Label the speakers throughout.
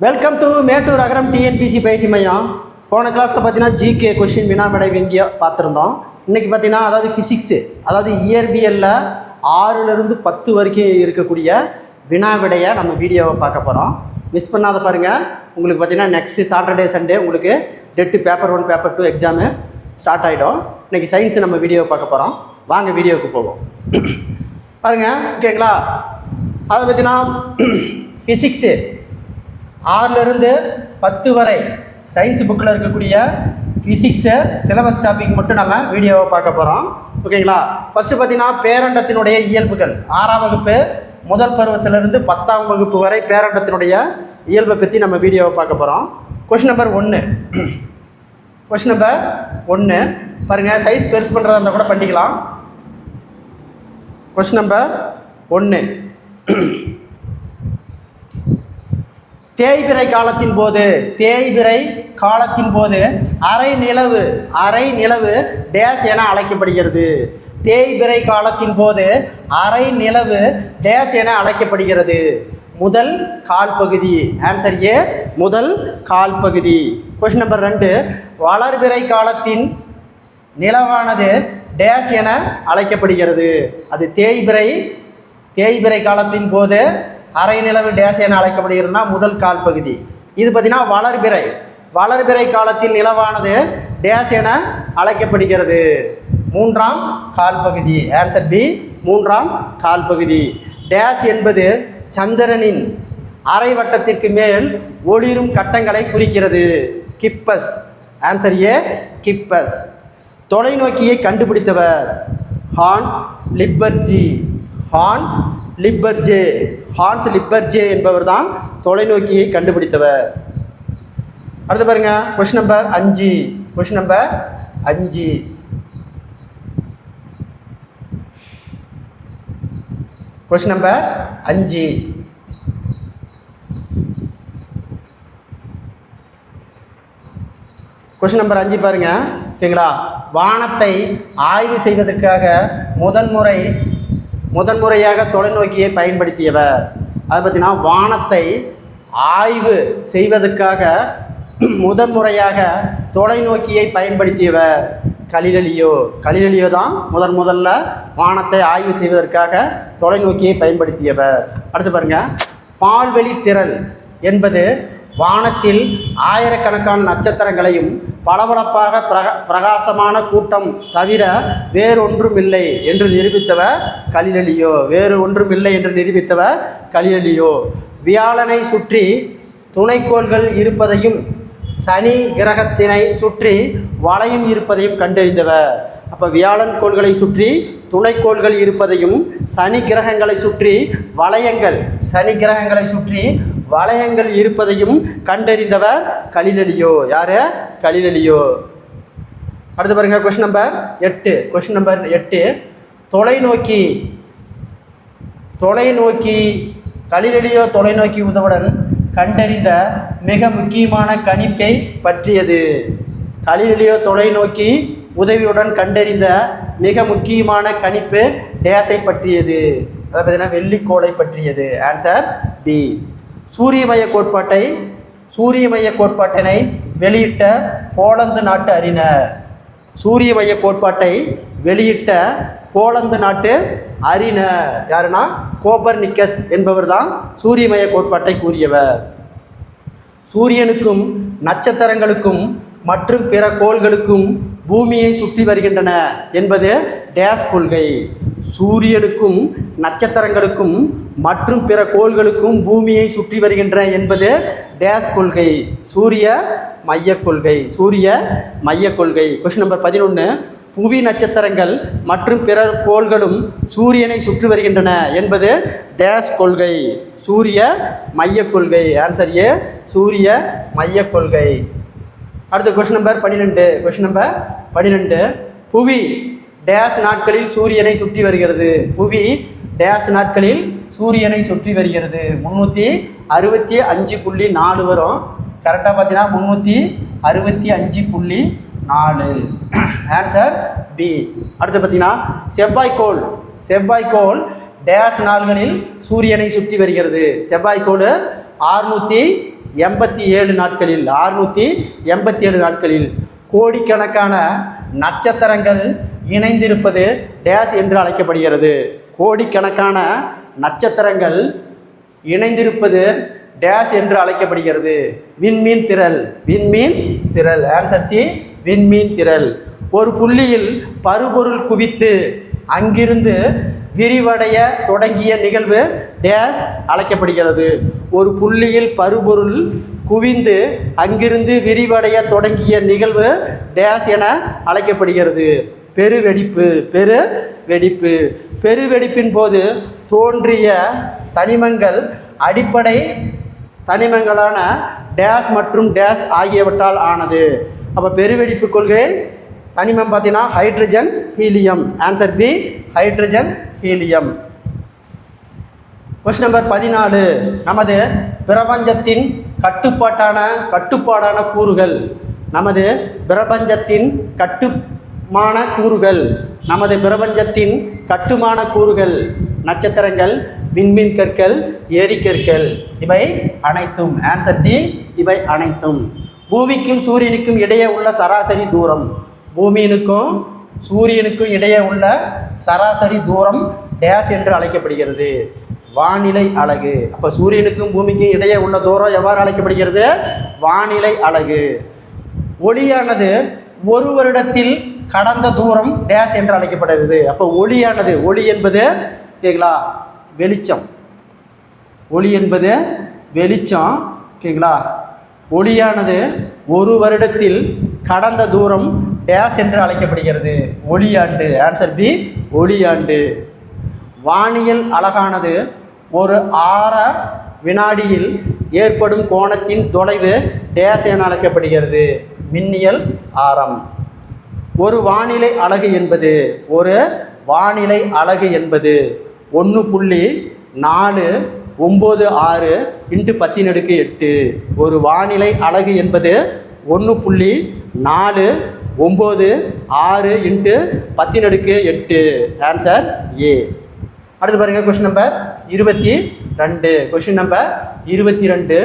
Speaker 1: Welcome to Mettur Agaram TNPSC பயிற்சி மையம். போன கிளாஸில் பார்த்தீங்கன்னா ஜிகே கொஷின் வினாவிடை வங்கிய பார்த்துருந்தோம். இன்றைக்கி பார்த்தீங்கன்னா அதாவது ஃபிசிக்ஸு, அதாவது இயற்பியலில் 6லிருந்து 10 வரைக்கும் இருக்கக்கூடிய வினாவிடையை நம்ம வீடியோவை பார்க்க போகிறோம். மிஸ் பண்ணாத பாருங்கள். உங்களுக்கு பார்த்தீங்கன்னா நெக்ஸ்ட்டு சாட்டர்டே சண்டே உங்களுக்கு TET paper 1 paper 2 exam start ஆகிடும். இன்றைக்கி சயின்ஸு நம்ம வீடியோவை பார்க்க போகிறோம். வாங்க வீடியோவுக்கு போவோம். பாருங்கள், ஓகேங்களா? அதை பார்த்தீங்கன்னா ஃபிசிக்ஸு 6லிருந்து 10 வரை சயின்ஸ் புக்கில் இருக்கக்கூடிய ஃபிசிக்ஸை சிலபஸ் டாபிக் மட்டும் நம்ம வீடியோவை பார்க்க போகிறோம். ஓகேங்களா? ஃபஸ்ட்டு பார்த்தீங்கன்னா பேரண்டத்தினுடைய இயல்புகள் 6ஆம் வகுப்பு முதல் பருவத்திலிருந்து 10ஆம் வகுப்பு வரை பேரண்டத்தினுடைய இயல்பை பற்றி நம்ம வீடியோவை பார்க்க போகிறோம். கொஷின் நம்பர் 1 பாருங்கள், சைஸ் பெருசு பண்ணுறதா இருந்தால் கூட பண்ணிக்கலாம். கொஷின் நம்பர் 1, தேய்பிறை காலத்தின் போது அரை நிலவு டேஸ் என அழைக்கப்படுகிறது. தேய்பிறை காலத்தின் போது அரை நிலவு டேஸ் என அழைக்கப்படுகிறது. முதல் கால் பகுதி. ஆன்சர் ஏ, முதல் கால் பகுதி. கொஸ்டின் நம்பர் 2, வளர்பிறை காலத்தின் நிலவானது டேஸ் என அழைக்கப்படுகிறது. அது தேய்பிறை காலத்தின் போது அரை நிலவு டேஸ் என அழைக்கப்படுகிறதுனா முதல் கால் பகுதி. இது பார்த்தீங்கன்னா வளர்பிறை காலத்தில் நிலவானது டேஸ் என அழைக்கப்படுகிறது. 3ஆம் கால் பகுதி. ஆன்சர் பி, 3ஆம் கால் பகுதி. டேஸ் என்பது சந்திரனின் அரை வட்டத்திற்கு மேல் ஒளிரும் கட்டங்களை குறிக்கிறது. கிப்பஸ். Answer A, gibbous. தொலைநோக்கியை கண்டுபிடித்தவர் ஹான்ஸ் லிப்பர்ஜே என்பவர் தான் தொலைநோக்கியை கண்டுபிடித்தவர். அடுத்து பாருங்க, கொஸ்டின் நம்பர் 5. கொஸ்டின் நம்பர் 5 பாருங்க. ஓகேங்களா? வானத்தை ஆய்வு செய்வதற்காக முதன்முறையாக தொலைநோக்கியை பயன்படுத்தியவர். அது பார்த்தீங்கன்னா வானத்தை ஆய்வு செய்வதற்காக முதன்முறையாக தொலைநோக்கியை பயன்படுத்தியவர் கலிலியோ தான் முதல்ல வானத்தை ஆய்வு செய்வதற்காக தொலைநோக்கியை பயன்படுத்தியவர். அடுத்து பாருங்க, பால்வெளி திரள் என்பது வானத்தில் ஆயிரக்கணக்கான நட்சத்திரங்களையும் பளபளப்பாக பிரகாசமான கூட்டம் தவிர வேறொன்றுமில்லை என்று நிரூபித்தவர் கலிலியோ. வியாழனை சுற்றி துணைக்கோள்கள் இருப்பதையும் சனி கிரகத்தினை சுற்றி வளையம் இருப்பதையும் கண்டறிந்தவர். அப்போ வியாழன் கோள்களை சுற்றி துணைக்கோள்கள் இருப்பதையும் சனி கிரகங்களை சுற்றி வளையங்கள் இருப்பதையும் கண்டறிந்தவர் கலிலியோ. யாரு? கலிலியோ. அடுத்து பாருங்க, கொஸ்டின் நம்பர் 8. தொலைநோக்கி கலிலியோ தொலைநோக்கி உதவுடன் கண்டறிந்த மிக முக்கியமான கணிப்பை பற்றியது. கலிலியோ தொலைநோக்கி உதவியுடன் கண்டறிந்த மிக முக்கியமான கணிப்பு டேஸை பற்றியது. அதை பார்த்தீங்கன்னா வெள்ளிக்கோளை பற்றியது. Answer B. சூரிய மைய கோட்பாட்டினை வெளியிட்ட போலந்து நாட்டு அறிஞர். யாருன்னா கோப்பர்னிக்கஸ் என்பவர் தான் சூரிய மைய கோட்பாட்டை கூறியவர். சூரியனுக்கும் நட்சத்திரங்களுக்கும் மற்றும் பிற கோள்களுக்கும் பூமியை சுற்றி வருகின்றன என்பது டேஸ் கொள்கை. சூரியனுக்கும் நட்சத்திரங்களுக்கும் மற்றும் பிற கோள்களுக்கும் பூமியை சுற்றி வருகின்றன என்பது டேஸ் கொள்கை. சூரிய மைய கொள்கை. கொஸ்டின் நம்பர் 11, புவி நட்சத்திரங்கள் மற்றும் பிற கோள்களும் சூரியனை சுற்றி வருகின்றன என்பது டேஸ் கொள்கை. சூரிய மைய கொள்கை. ஆன்சர் ஏ, சூரிய மைய கொள்கை. அடுத்து கொஸ்டின் நம்பர் 12. புவி டேஸ் நாட்களில் சூரியனை சுற்றி வருகிறது. 365.4 வரும். கரெக்டாக பார்த்தீங்கன்னா 365.4. Answer B. அடுத்து பார்த்தீங்கன்னா செவ்வாய்க்கோள் டேஸ் நாள்களில் சூரியனை சுற்றி வருகிறது. செவ்வாய்க்கோள் 687 நாட்களில் 687 நாட்களில் கோடிக்கணக்கான நட்சத்திரங்கள் இணைந்திருப்பது டேஸ் என்று அழைக்கப்படுகிறது. கோடிக்கணக்கான நட்சத்திரங்கள் இணைந்திருப்பது டேஸ் என்று அழைக்கப்படுகிறது. விண்மீன் திரள். விண்மீன் திரள். ஆன்சர் சி, விண்மீன் திரள். ஒரு புள்ளியில் பருப்பொருள் குவித்து அங்கிருந்து விரிவடைய தொடங்கிய நிகழ்வு டேஸ் அழைக்கப்படுகிறது. ஒரு புள்ளியில் பருப்பொருள் குவிந்து அங்கிருந்து விரிவடைய தொடங்கிய நிகழ்வு டேஸ் என அழைக்கப்படுகிறது. பெருவெடிப்பு. பெருவெடிப்பு. பெருவெடிப்பின் போது தோன்றிய தனிமங்கள் அடிப்படை தனிமங்களான டேஸ் மற்றும் டேஸ் ஆகியவற்றால் ஆனது. அப்போ பெருவெடிப்பு கொள்கை தனிமம் பார்த்தீங்கன்னா hydrogen, helium. Answer B, hydrogen, helium. Question number 14. நமது பிரபஞ்சத்தின் கட்டுப்பாடான கூறுகள். நமது பிரபஞ்சத்தின் கட்டுமான கூறுகள். நமது பிரபஞ்சத்தின் கட்டுமான கூறுகள் நட்சத்திரங்கள், விண்மீன் கற்கள், ஏரிக்கற்கள். இவை அனைத்தும். ஆன்சர் டி, இவை அனைத்தும். பூமிக்கும் சூரியனுக்கும் இடையே உள்ள சராசரி தூரம். பூமியினுக்கும் சூரியனுக்கும் இடையே உள்ள சராசரி தூரம் டேஸ் என்று அழைக்கப்படுகிறது. வானிலை அலகு. அப்போ சூரியனுக்கும் பூமிக்கும் இடையே உள்ள தூரம் எவ்வாறு அழைக்கப்படுகிறது? வானிலை அலகு. ஒளியானது ஒரு வருடத்தில் கடந்த தூரம் டேஸ் என்று அழைக்கப்படுகிறது. அப்போ ஒளியானது, ஒளி என்பது ஓகேங்களா வெளிச்சம். ஒளி என்பது வெளிச்சம். ஓகேங்களா, ஒளியானது ஒரு வருடத்தில் கடந்த தூரம் டேஸ் என்று அழைக்கப்படுகிறது. ஒளியாண்டு. ஆன்சர் பி, ஒளியாண்டு. வானியல் அலகானது ஒரு ஆர வினாடியில் ஏற்படும் கோணத்தின் தொலைவு டேஸ் என அழைக்கப்படுகிறது. மின்னியல் ஆரம். ஒரு வானிலை அலகு என்பது 1.496 × 10⁸. ஒரு வானிலை அலகு என்பது 1.496 × 10⁸. Answer A. அடுத்து பாருங்கள் கொஸ்டின் நம்பர் 22. Question number 22.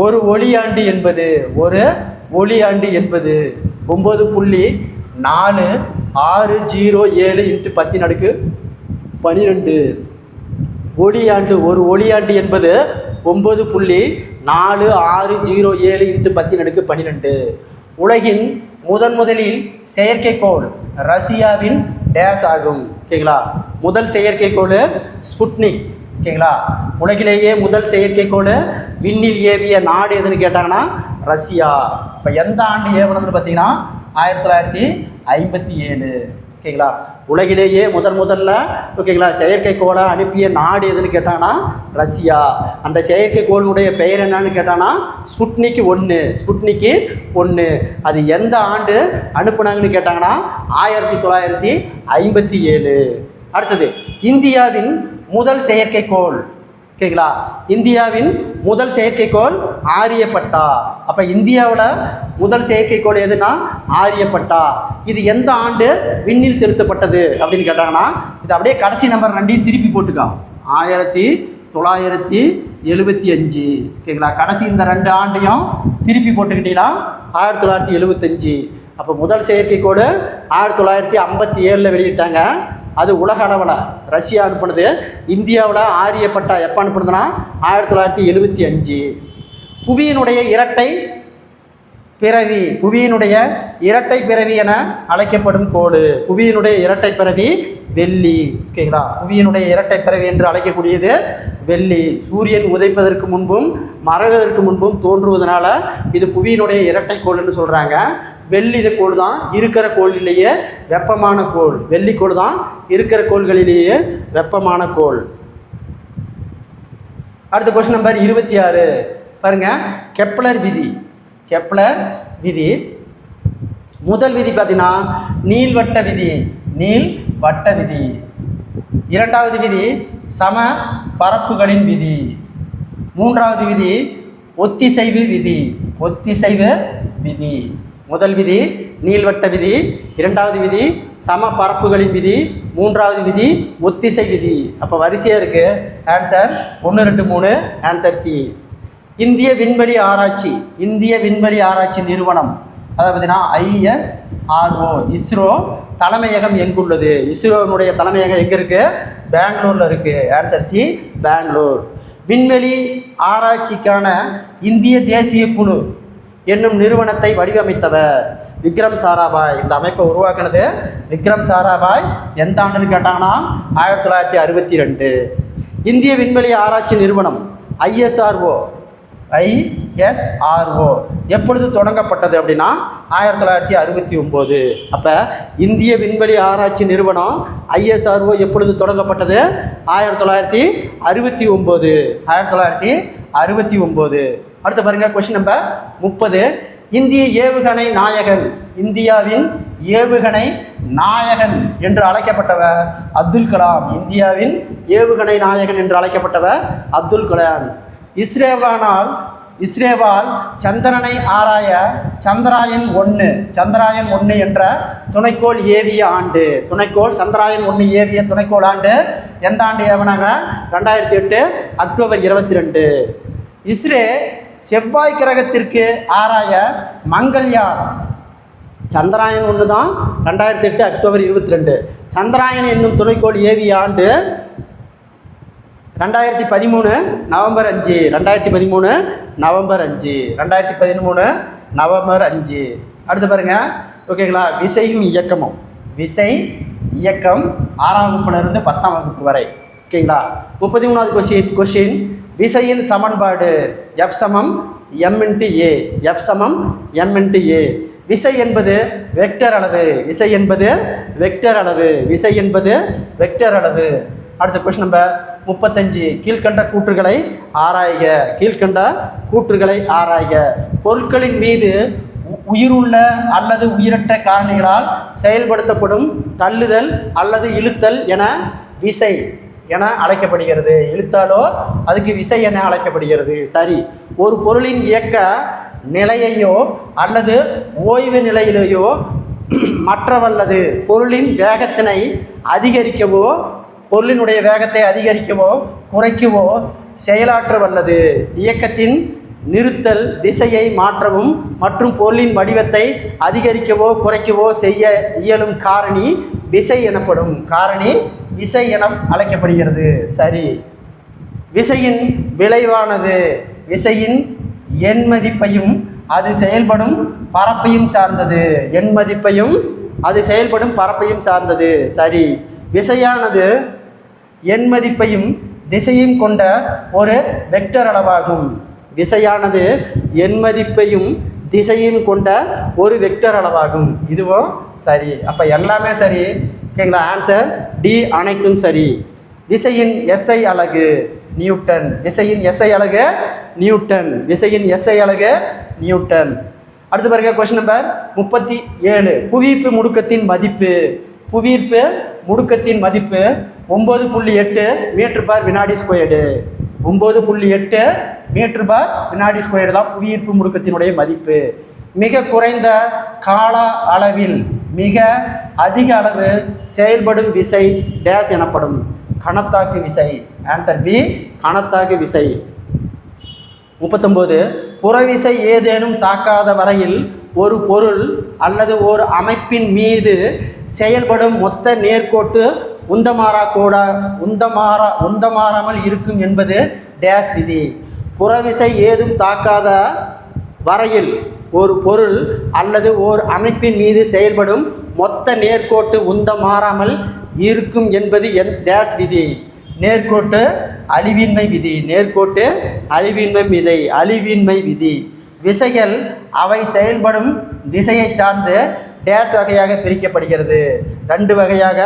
Speaker 1: ஒரு ஒளியாண்டு என்பது 9.4607 × 10⁻12. ஒளியாண்டு. ஒரு ஒளியாண்டு என்பது 9.4607 × 10⁻12. உலகின் முதலில் செயற்கைக்கோள் ரஷ்யாவின் டேஸ் ஆகும். ஓகேங்களா, முதல் செயற்கைக்கோள் ஸ்புட்னிக். ஓகேங்களா, உலகிலேயே முதல் செயற்கைக்கோள் விண்ணில் ஏவிய நாடு எதுன்னு கேட்டாங்கன்னா ரஷ்யா. இப்போ எந்த ஆண்டு ஏவனதுன்னு பார்த்தீங்கன்னா 1957. ஓகேங்களா, உலகிலேயே முதல்ல ஓகேங்களா செயற்கைக்கோளை அனுப்பிய நாடு எதுன்னு கேட்டாங்கன்னா ரஷ்யா. அந்த செயற்கைக்கோளுடைய பெயர் என்னன்னு கேட்டாங்கன்னா ஸ்புட்னிக் 1. அது எந்த ஆண்டு அனுப்புனாங்கன்னு கேட்டாங்கன்னா 1957. அடுத்தது இந்தியாவின் முதல் செயற்கைக்கோள். ஓகேங்களா, இந்தியாவின் முதல் செயற்கைக்கோள் ஆரியப்பட்டா. அப்போ இந்தியாவோட முதல் செயற்கைக்கோள் எதுனா ஆரியப்பட்டா. இது எந்த ஆண்டு விண்ணில் செலுத்தப்பட்டது அப்படின்னு கேட்டாங்கன்னா இது அப்படியே கடைசி நம்பர் 2 திருப்பி போட்டுக்கா. 1975. ஓகேங்களா, கடைசி இந்த 2 ஆண்டையும் திருப்பி போட்டுக்கிட்டீங்கன்னா 1975. அப்போ முதல் செயற்கைக்கோள் 1957 வெளியிட்டாங்க. அது உலக அளவில் ரஷ்யா அனுப்புனது. இந்தியாவில் ஆரியப்பட்டா எப்போ அனுப்புனதுன்னா 1975. புவியினுடைய இரட்டை பிறவி என அழைக்கப்படும் கோள். புவியினுடைய இரட்டை பிறவி வெள்ளி. ஓகேங்களா, புவியினுடைய இரட்டை பிறவி என்று அழைக்கக்கூடியது வெள்ளி. சூரியன் உதைப்பதற்கு முன்பும் மறைவதற்கு முன்பும் தோன்றுவதனால இது புவியினுடைய இரட்டை கோள்னு சொல்கிறாங்க. வெள்ளி கோள் தான் இருக்கிற கோளிலேயே வெப்பமான கோள். வெள்ளிக்கோள் தான் இருக்கிற கோள்களிலேயே வெப்பமான கோள். அடுத்த கொஸ்டின் நம்பர் 26. பாருங்க, கெப்லர் விதி. முதல் விதி பார்த்தீங்கன்னா நீள்வட்ட விதி. இரண்டாவது விதி சம பரப்புகளின் விதி. மூன்றாவது விதி ஒத்திசைவு விதி. முதல் விதி நீள்வட்ட விதி, இரண்டாவது விதி சம பரப்புகளின் விதி, மூன்றாவது விதி ஒத்திசை விதி. அப்போ வரிசையாக இருக்குது. ஆன்சர் 1, 2, 3. Answer C. இந்திய விண்வெளி ஆராய்ச்சி நிறுவனம், அதாவது பார்த்தீங்கன்னா ISRO, இஸ்ரோ தலைமையகம் எங்குள்ளது? இஸ்ரோனுடைய தலைமையகம் எங்கே இருக்குது? பெங்களூரில் இருக்குது. Answer C, Bangalore. விண்வெளி ஆராய்ச்சிக்கான இந்திய தேசிய குழு என்னும் நிறுவனத்தை வடிவமைத்தவர் விக்ரம் சாராபாய். இந்த அமைப்பை உருவாக்குனது விக்ரம் சாராபாய். எந்த ஆண்டுன்னு கேட்டாங்கன்னா 1962. இந்திய விண்வெளி ஆராய்ச்சி நிறுவனம் ISRO எப்பொழுது தொடங்கப்பட்டது அப்படின்னா 1969. அப்போ இந்திய விண்வெளி ஆராய்ச்சி நிறுவனம் ISRO எப்பொழுது தொடங்கப்பட்டது? 1969. அடுத்து பாருங்க, கொஸ்டின் நம்பர் 30. இந்திய ஏவுகணை நாயகன், இந்தியாவின் ஏவுகணை நாயகன் என்று அழைக்கப்பட்டவர் அப்துல் கலாம். இந்தியாவின் ஏவுகணை நாயகன் என்று அழைக்கப்பட்டவர் அப்துல் கலாம். இஸ்ரேவால் சந்திரனை ஆராய சந்திராயன் 1 என்ற துணைக்கோள் ஏவிய ஆண்டு. சந்திராயன் 1 ஏவிய துணைக்கோள் ஆண்டு எந்த ஆண்டு ஏவனாங்க? 2008 அக்டோபர் 22. இஸ்ரே செவ்வாய் கிரகத்திற்கு ஆராய மங்கள்யான், சந்திராயன் 1 தான் 2008 அக்டோபர் 22. சந்திராயன் என்னும் துணைக்கோள் ஏவிய ஆண்டு 2013 நவம்பர் 5. 2013 நவம்பர் 5. அடுத்து பாருங்க, ஓகேங்களா? விசையும் இயக்கமும். விசை இயக்கம் 6ஆம் வகுப்புலேருந்து 10ஆம் வகுப்பு வரை. ஓகேங்களா? 33வது கொஸ்டின். விசையின் சமன்பாடு F = m × a. விசை என்பது வெக்டர் அளவு. அடுத்த கொஸ்டின் நம்பர் 35. கீழ்கண்ட கூற்றுகளை ஆராய்க. பொருட்களின் மீது உயிருள்ள அல்லது உயிரற்ற காரணிகளால் செயல்படுத்தப்படும் தள்ளுதல் அல்லது இழுத்தல் என விசை என அழைக்கப்படுகிறது. இழுத்தாலோ அதுக்கு விசை என அழைக்கப்படுகிறது. சரி, ஒரு பொருளின் இயக்க நிலையையோ அல்லது ஓய்வு நிலையிலேயோ மற்றவல்லது பொருளின் வேகத்தினை அதிகரிக்கவோ, பொருளினுடைய வேகத்தை அதிகரிக்கவோ குறைக்கவோ செயலாற்ற வல்லது. இயக்கத்தின் நிறுத்தல், திசையை மாற்றவும் மற்றும் பொருளின் வடிவத்தை அதிகரிக்கவோ குறைக்கவோ செய்ய இயலும் காரணி விசை எனப்படும். காரணி விசை என அழைக்கப்படுகிறது. சரி, விசையின் விளைவானது விசையின் எண் மதிப்பையும் அது செயல்படும் பரப்பையும் சார்ந்தது. சரி, விசையானது எண் மதிப்பையும் திசையும் கொண்ட ஒரு வெக்டர் அளவாகும். இதுவும் சரி. அப்போ எல்லாமே சரி. ஓகேங்களா? ஆன்சர் டி, அனைத்தும் சரி. விசையின் SI அலகு நியூட்டன். அடுத்து பாருங்க, கொஸ்டின் நம்பர் 37. புவியீர்ப்பு முடுக்கத்தின் மதிப்பு 9.8 மீட்டர்/வினாடி². 9.8 மீட்டர்/வினாடி² தான் புவியீர்ப்பு முடுக்கத்தினுடைய மதிப்பு. மிக குறைந்த கால அளவில் மிக அதிக அளவு செயல்படும் விசை டேஸ் எனப்படும். கணத்தாக்கு விசை. ஆன்சர் பி, கணத்தாக்கு விசை. 39. புறவிசை ஏதேனும் தாக்காத வரையில் ஒரு பொருள் அல்லது ஒரு அமைப்பின் மீது செயல்படும் மொத்த நேர்கோட்டு உந்தமாறாமல் இருக்கும் என்பது டேஸ் விதி. புறவிசை ஏதும் தாக்காத வரையில் ஒரு பொருள் அல்லது ஓர் அமைப்பின் மீது செயல்படும் மொத்த நேர்கோட்டு உந்தமாறாமல் இருக்கும் என்பது டேஸ் விதி. நேர்கோட்டு அழிவின்மை விதி. விசைகள் அவை செயல்படும் திசையை சார்ந்து டேஸ் வகையாக பிரிக்கப்படுகிறது. 2 வகையாக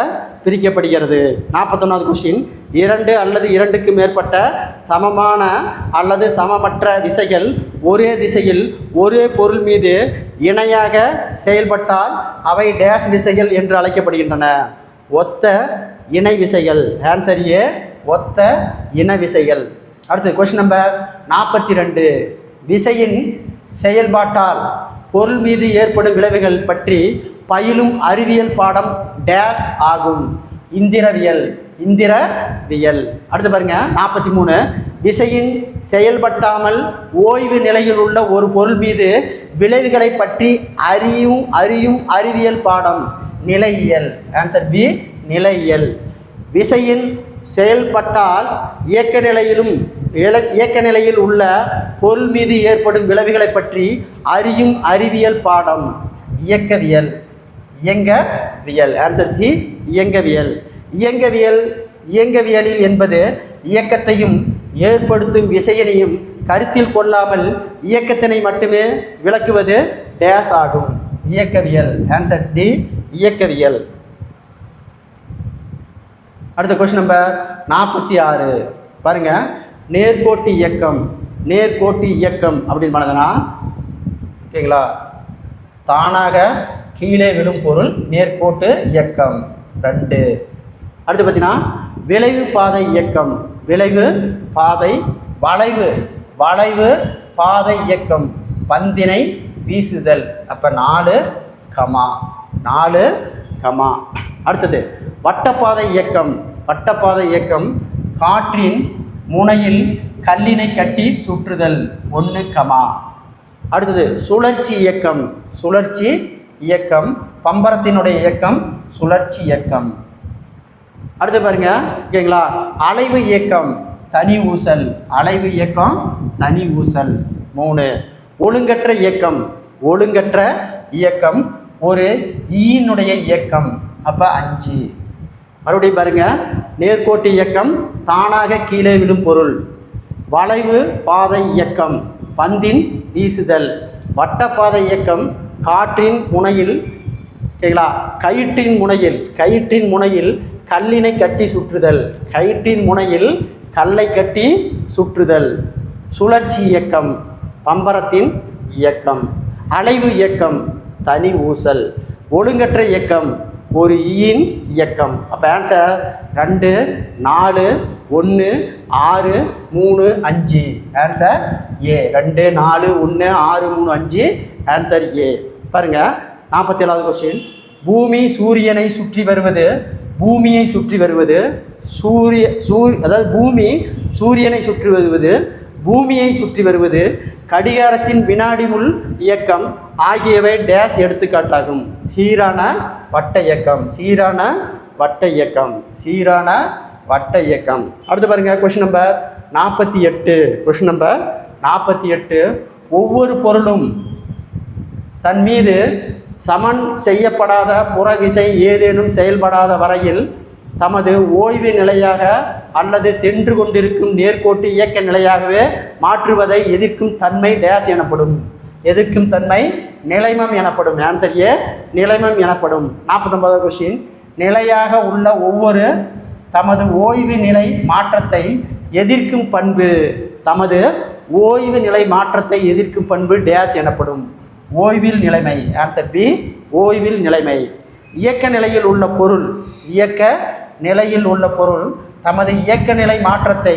Speaker 1: பிரிக்கப்படுகிறது. 41வது கொஸ்டின். 2 அல்லது 2க்கு மேற்பட்ட சமமான அல்லது சமமற்ற விசைகள் ஒரே திசையில் ஒரே பொருள் மீது இணையாக செயல்பட்டால் அவை டேஸ் விசைகள் என்று அழைக்கப்படுகின்றன. ஒத்த இணை விசைகள். ஆன்சர் ஏ, ஒத்த இணை விசைகள். அடுத்து கொஸ்டின் நம்பர் 42. விசையின் செயல்பாட்டால் பொருள் மீது ஏற்படும் விளைவுகள் பற்றி பயிலும் அறிவியல் பாடம் டேஸ் ஆகும். இந்திரவியல். அடுத்து பாருங்க, 43. விசையின் செயல்பட்டாமல் ஓய்வு நிலையில் உள்ள ஒரு பொருள் மீது விளைவுகளை பற்றி அறியும் அறிவியல் பாடம் நிலையியல். Answer B, நிலையியல். விசையின் செயல்பட்டால் இயக்க நிலையில் உள்ள பொருள் மீது ஏற்படும் விளைவுகளை பற்றி அறியும் அறிவியல் பாடம் இயக்கவியல். Answer C, இயங்கவியல். இயங்கவியலில் என்பது இயக்கத்தையும் ஏற்படுத்தும் விசையினையும் கருத்தில் கொள்ளாமல் இயக்கத்தினை மட்டுமே விளக்குவது டேஸ் ஆகும். இயக்கவியல். ஆன்சர் டி, இயக்கவியல். அடுத்த கொஸ்டின் நம்பர் 46 பாருங்க. நேர்கோட்டு இயக்கம் அப்படின்னு பண்ணதுன்னா ஓகேங்களா, தானாக கீழே விழும் பொருள் நேர்கோட்டு இயக்கம் 2. அடுத்து பார்த்தீங்கன்னா விளைவு பாதை இயக்கம், வளைவு பாதை இயக்கம், பந்தினை வீசுதல். அப்போ 4, அடுத்தது வட்டப்பாதை இயக்கம், காற்றின் முனையில் கல்லினை கட்டி சுற்றுதல் 1, அடுத்தது சுழற்சி இயக்கம், பம்பரத்தினுடைய இயக்கம் சுழற்சி இயக்கம். அடுத்து பாருங்க ஓகேங்களா, அலைவு இயக்கம் தனி ஊசல், 3. ஒழுங்கற்ற இயக்கம் ஒரு ஈயினுடைய இயக்கம். அப்போ 5. மறுபடியும் பாருங்க, நேர்கோட்டு இயக்கம் தானாக கீழே விழும் பொருள், வளைவு பாதை இயக்கம் பந்தின் வீசுதல், வட்டப்பாதை இயக்கம் காற்றின் முனையில் ஓகேங்களா, கயிற்றின் முனையில் கல்லினை கட்டி சுற்றுதல், கல்லை கட்டி சுற்றுதல். சுழற்சி இயக்கம் பம்பரத்தின் இயக்கம். அலைவு இயக்கம் தனி ஊசல். ஒழுங்கற்ற இயக்கம் ஒரு ஈயின் இயக்கம். அப்போ answer 2, 4, 1, 6, 3, 5. Answer A, 2, 4, 1, 6, 3, 5. Answer A. பாருங்க 47வது கொஸ்டின். பூமி சூரியனை சுற்றி வருவது, அதாவது பூமியை சுற்றி வருவது கடிகாரத்தின் வினாடி முள் இயக்கம் ஆகியவை டேஸ் எடுத்துக்காட்டாகும். சீரான வட்ட இயக்கம். அடுத்து பாருங்க கொஸ்டின் நம்பர் 48. ஒவ்வொரு பொருளும் தன் மீது சமன் செய்யப்படாத புறவிசை ஏதேனும் செயல்படாத வரையில் தமது ஓய்வு நிலையாக அல்லது சென்று கொண்டிருக்கும் நேர்கோட்டு இயக்க நிலையாகவே மாற்றுவதை எதிர்க்கும் தன்மை டேஸ் எனப்படும். நிலைமம் எனப்படும். ஆன்சர் ஏ, நிலைமம் எனப்படும். 49வது கொஸ்டின். நிலையாக உள்ள ஒவ்வொரு தமது ஓய்வு நிலை மாற்றத்தை எதிர்க்கும் பண்பு டேஸ் எனப்படும். ஓய்வில் நிலைமை. ஆன்சர் பி, ஓய்வில் நிலைமை. இயக்க நிலையில் உள்ள பொருள் தமது இயக்க நிலை மாற்றத்தை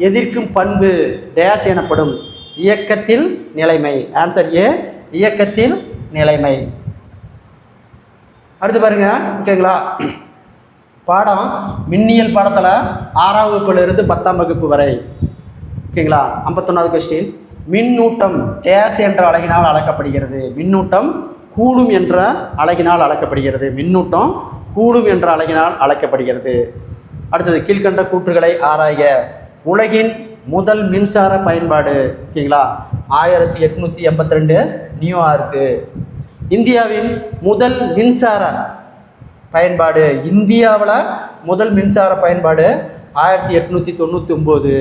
Speaker 1: எதிர்க்கும் பண்பு டேஸ் எனப்படும். இயக்கத்தில் நிலைமை. ஆன்சர் ஏ, இயக்கத்தில் நிலைமை. அடுத்து பாருங்க ஓகேங்களா, பாடம் மின்னியல் பாடத்தில் 6ஆம் வகுப்பிலிருந்து 10ஆம் வகுப்பு வரை ஓகேங்களா. 51வது கொஸ்டின். மின்னூட்டம் டேஸ் என்ற அலகினால் அளக்கப்படுகிறது. மின்னூட்டம் கூலும் என்ற அலகினால் அளக்கப்படுகிறது. அடுத்தது கீழ்கண்ட கூற்றுகளை ஆராய்க. உலகின் முதல் மின்சார பயன்பாடு ஓகேங்களா 1882 நியூயார்க்கு. இந்தியாவின் முதல் மின்சார பயன்பாடு 1899.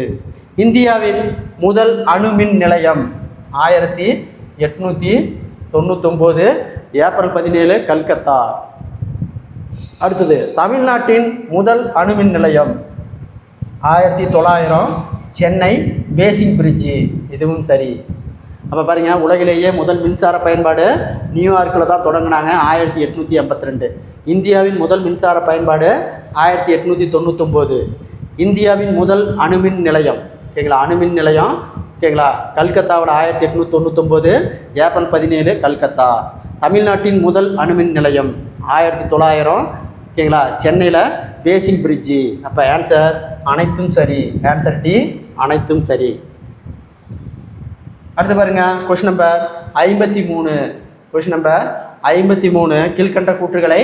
Speaker 1: இந்தியாவின் முதல் அணுமின் நிலையம் 1899 ஏப்ரல் 17 கல்கத்தா. அடுத்தது தமிழ்நாட்டின் முதல் அணுமின் நிலையம் 1900 சென்னை பேசிங் பிரிட்ஜு. இதுவும் சரி. அப்போ பாருங்கள், உலகிலேயே முதல் மின்சார பயன்பாடு நியூயார்க்கில் தான் தொடங்கினாங்க 1882. இந்தியாவின் முதல் மின்சார பயன்பாடு 1899. இந்தியாவின் முதல் அணுமின் நிலையம் ஓகேங்களா, ஓகேங்களா கல்கத்தாவில் 1899 ஏப்ரல் 17 கல்கத்தா. தமிழ்நாட்டின் முதல் அணுமின் நிலையம் 1900 ஓகேங்களா, சென்னையில் பேசிங் பிரிட்ஜு. அப்போ ஆன்சர் அனைத்தும் சரி. ஆன்சர் டி, அனைத்தும் சரி. அடுத்து பாருங்க கொஸ்டின் நம்பர் 53. Question number 53. கீழ்கண்ட கூற்றுகளை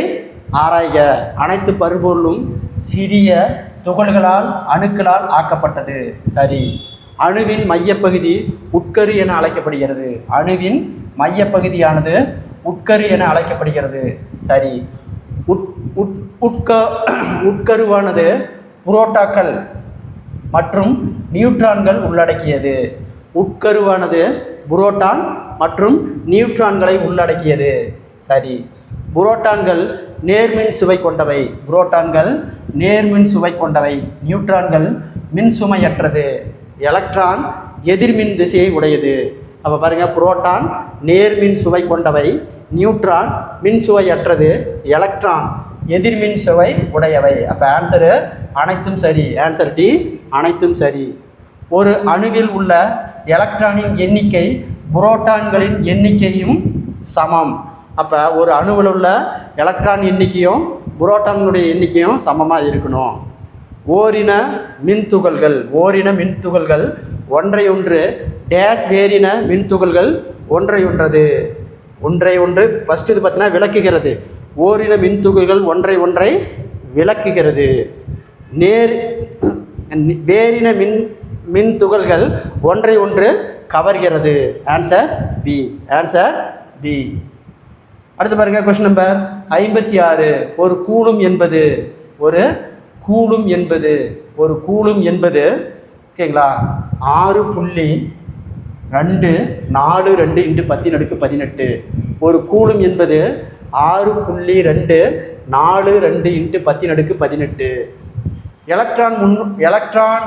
Speaker 1: ஆராய்க. அனைத்து பருப்பொருளும் சிறிய துகள்களால் அணுக்களால் ஆக்கப்பட்டது. சரி. அணுவின் மையப்பகுதி உட்கரு என அழைக்கப்படுகிறது. அணுவின் மையப்பகுதியானது உட்கரு என அழைக்கப்படுகிறது. சரி. உட்கருவானது புரோட்டாக்கள் மற்றும் நியூட்ரான்கள் உள்ளடக்கியது. உட்கருவானது புரோட்டான் மற்றும் நியூட்ரான்களை உள்ளடக்கியது. சரி. புரோட்டான்கள் நேர்மின் சுவை கொண்டவை. புரோட்டான்கள் நேர்மின் சுவை கொண்டவை. நியூட்ரான்கள் மின்சுமையற்றது. எலக்ட்ரான் எதிர்மின் திசையை உடையது. அப்போ பாருங்கள், புரோட்டான் நேர்மின் சுவை கொண்டவை, நியூட்ரான் மின் சுவையற்றது, எலக்ட்ரான் எதிர்மின் சுவை உடையவை. அப்போ ஆன்சரு அனைத்தும் சரி. ஆன்சர் டி அனைத்தும் சரி. ஒரு அணுவில் உள்ள எலக்ட்ரானின் எண்ணிக்கை புரோட்டான்களின் எண்ணிக்கையும் சமம். அப்போ ஒரு அணுவில் உள்ள எலக்ட்ரான் எண்ணிக்கையும் புரோட்டான்களுடைய எண்ணிக்கையும் சமமாக இருக்கணும். ஓரின மின்துகள்கள் ஒன்றையொன்று டேஸ் வேறின மின்துகள்கள் ஒன்றையொன்று ஃபஸ்ட்டு இது பார்த்தீங்கன்னா விளக்குகிறது. ஓரின மின்துகள்கள் ஒன்றை விளக்குகிறது. வேறின மின்துகள்கள் ஒன்றை கவர்கிறது. Answer B. Answer B. அடுத்து பாருங்க கொஸ்டின் நம்பர் 56. ஒரு கூலும் என்பது ஓகேங்களா 6.242 × 10⁻18. ஒரு கூலும் என்பது 6.242 × 10⁻18. எலக்ட்ரான்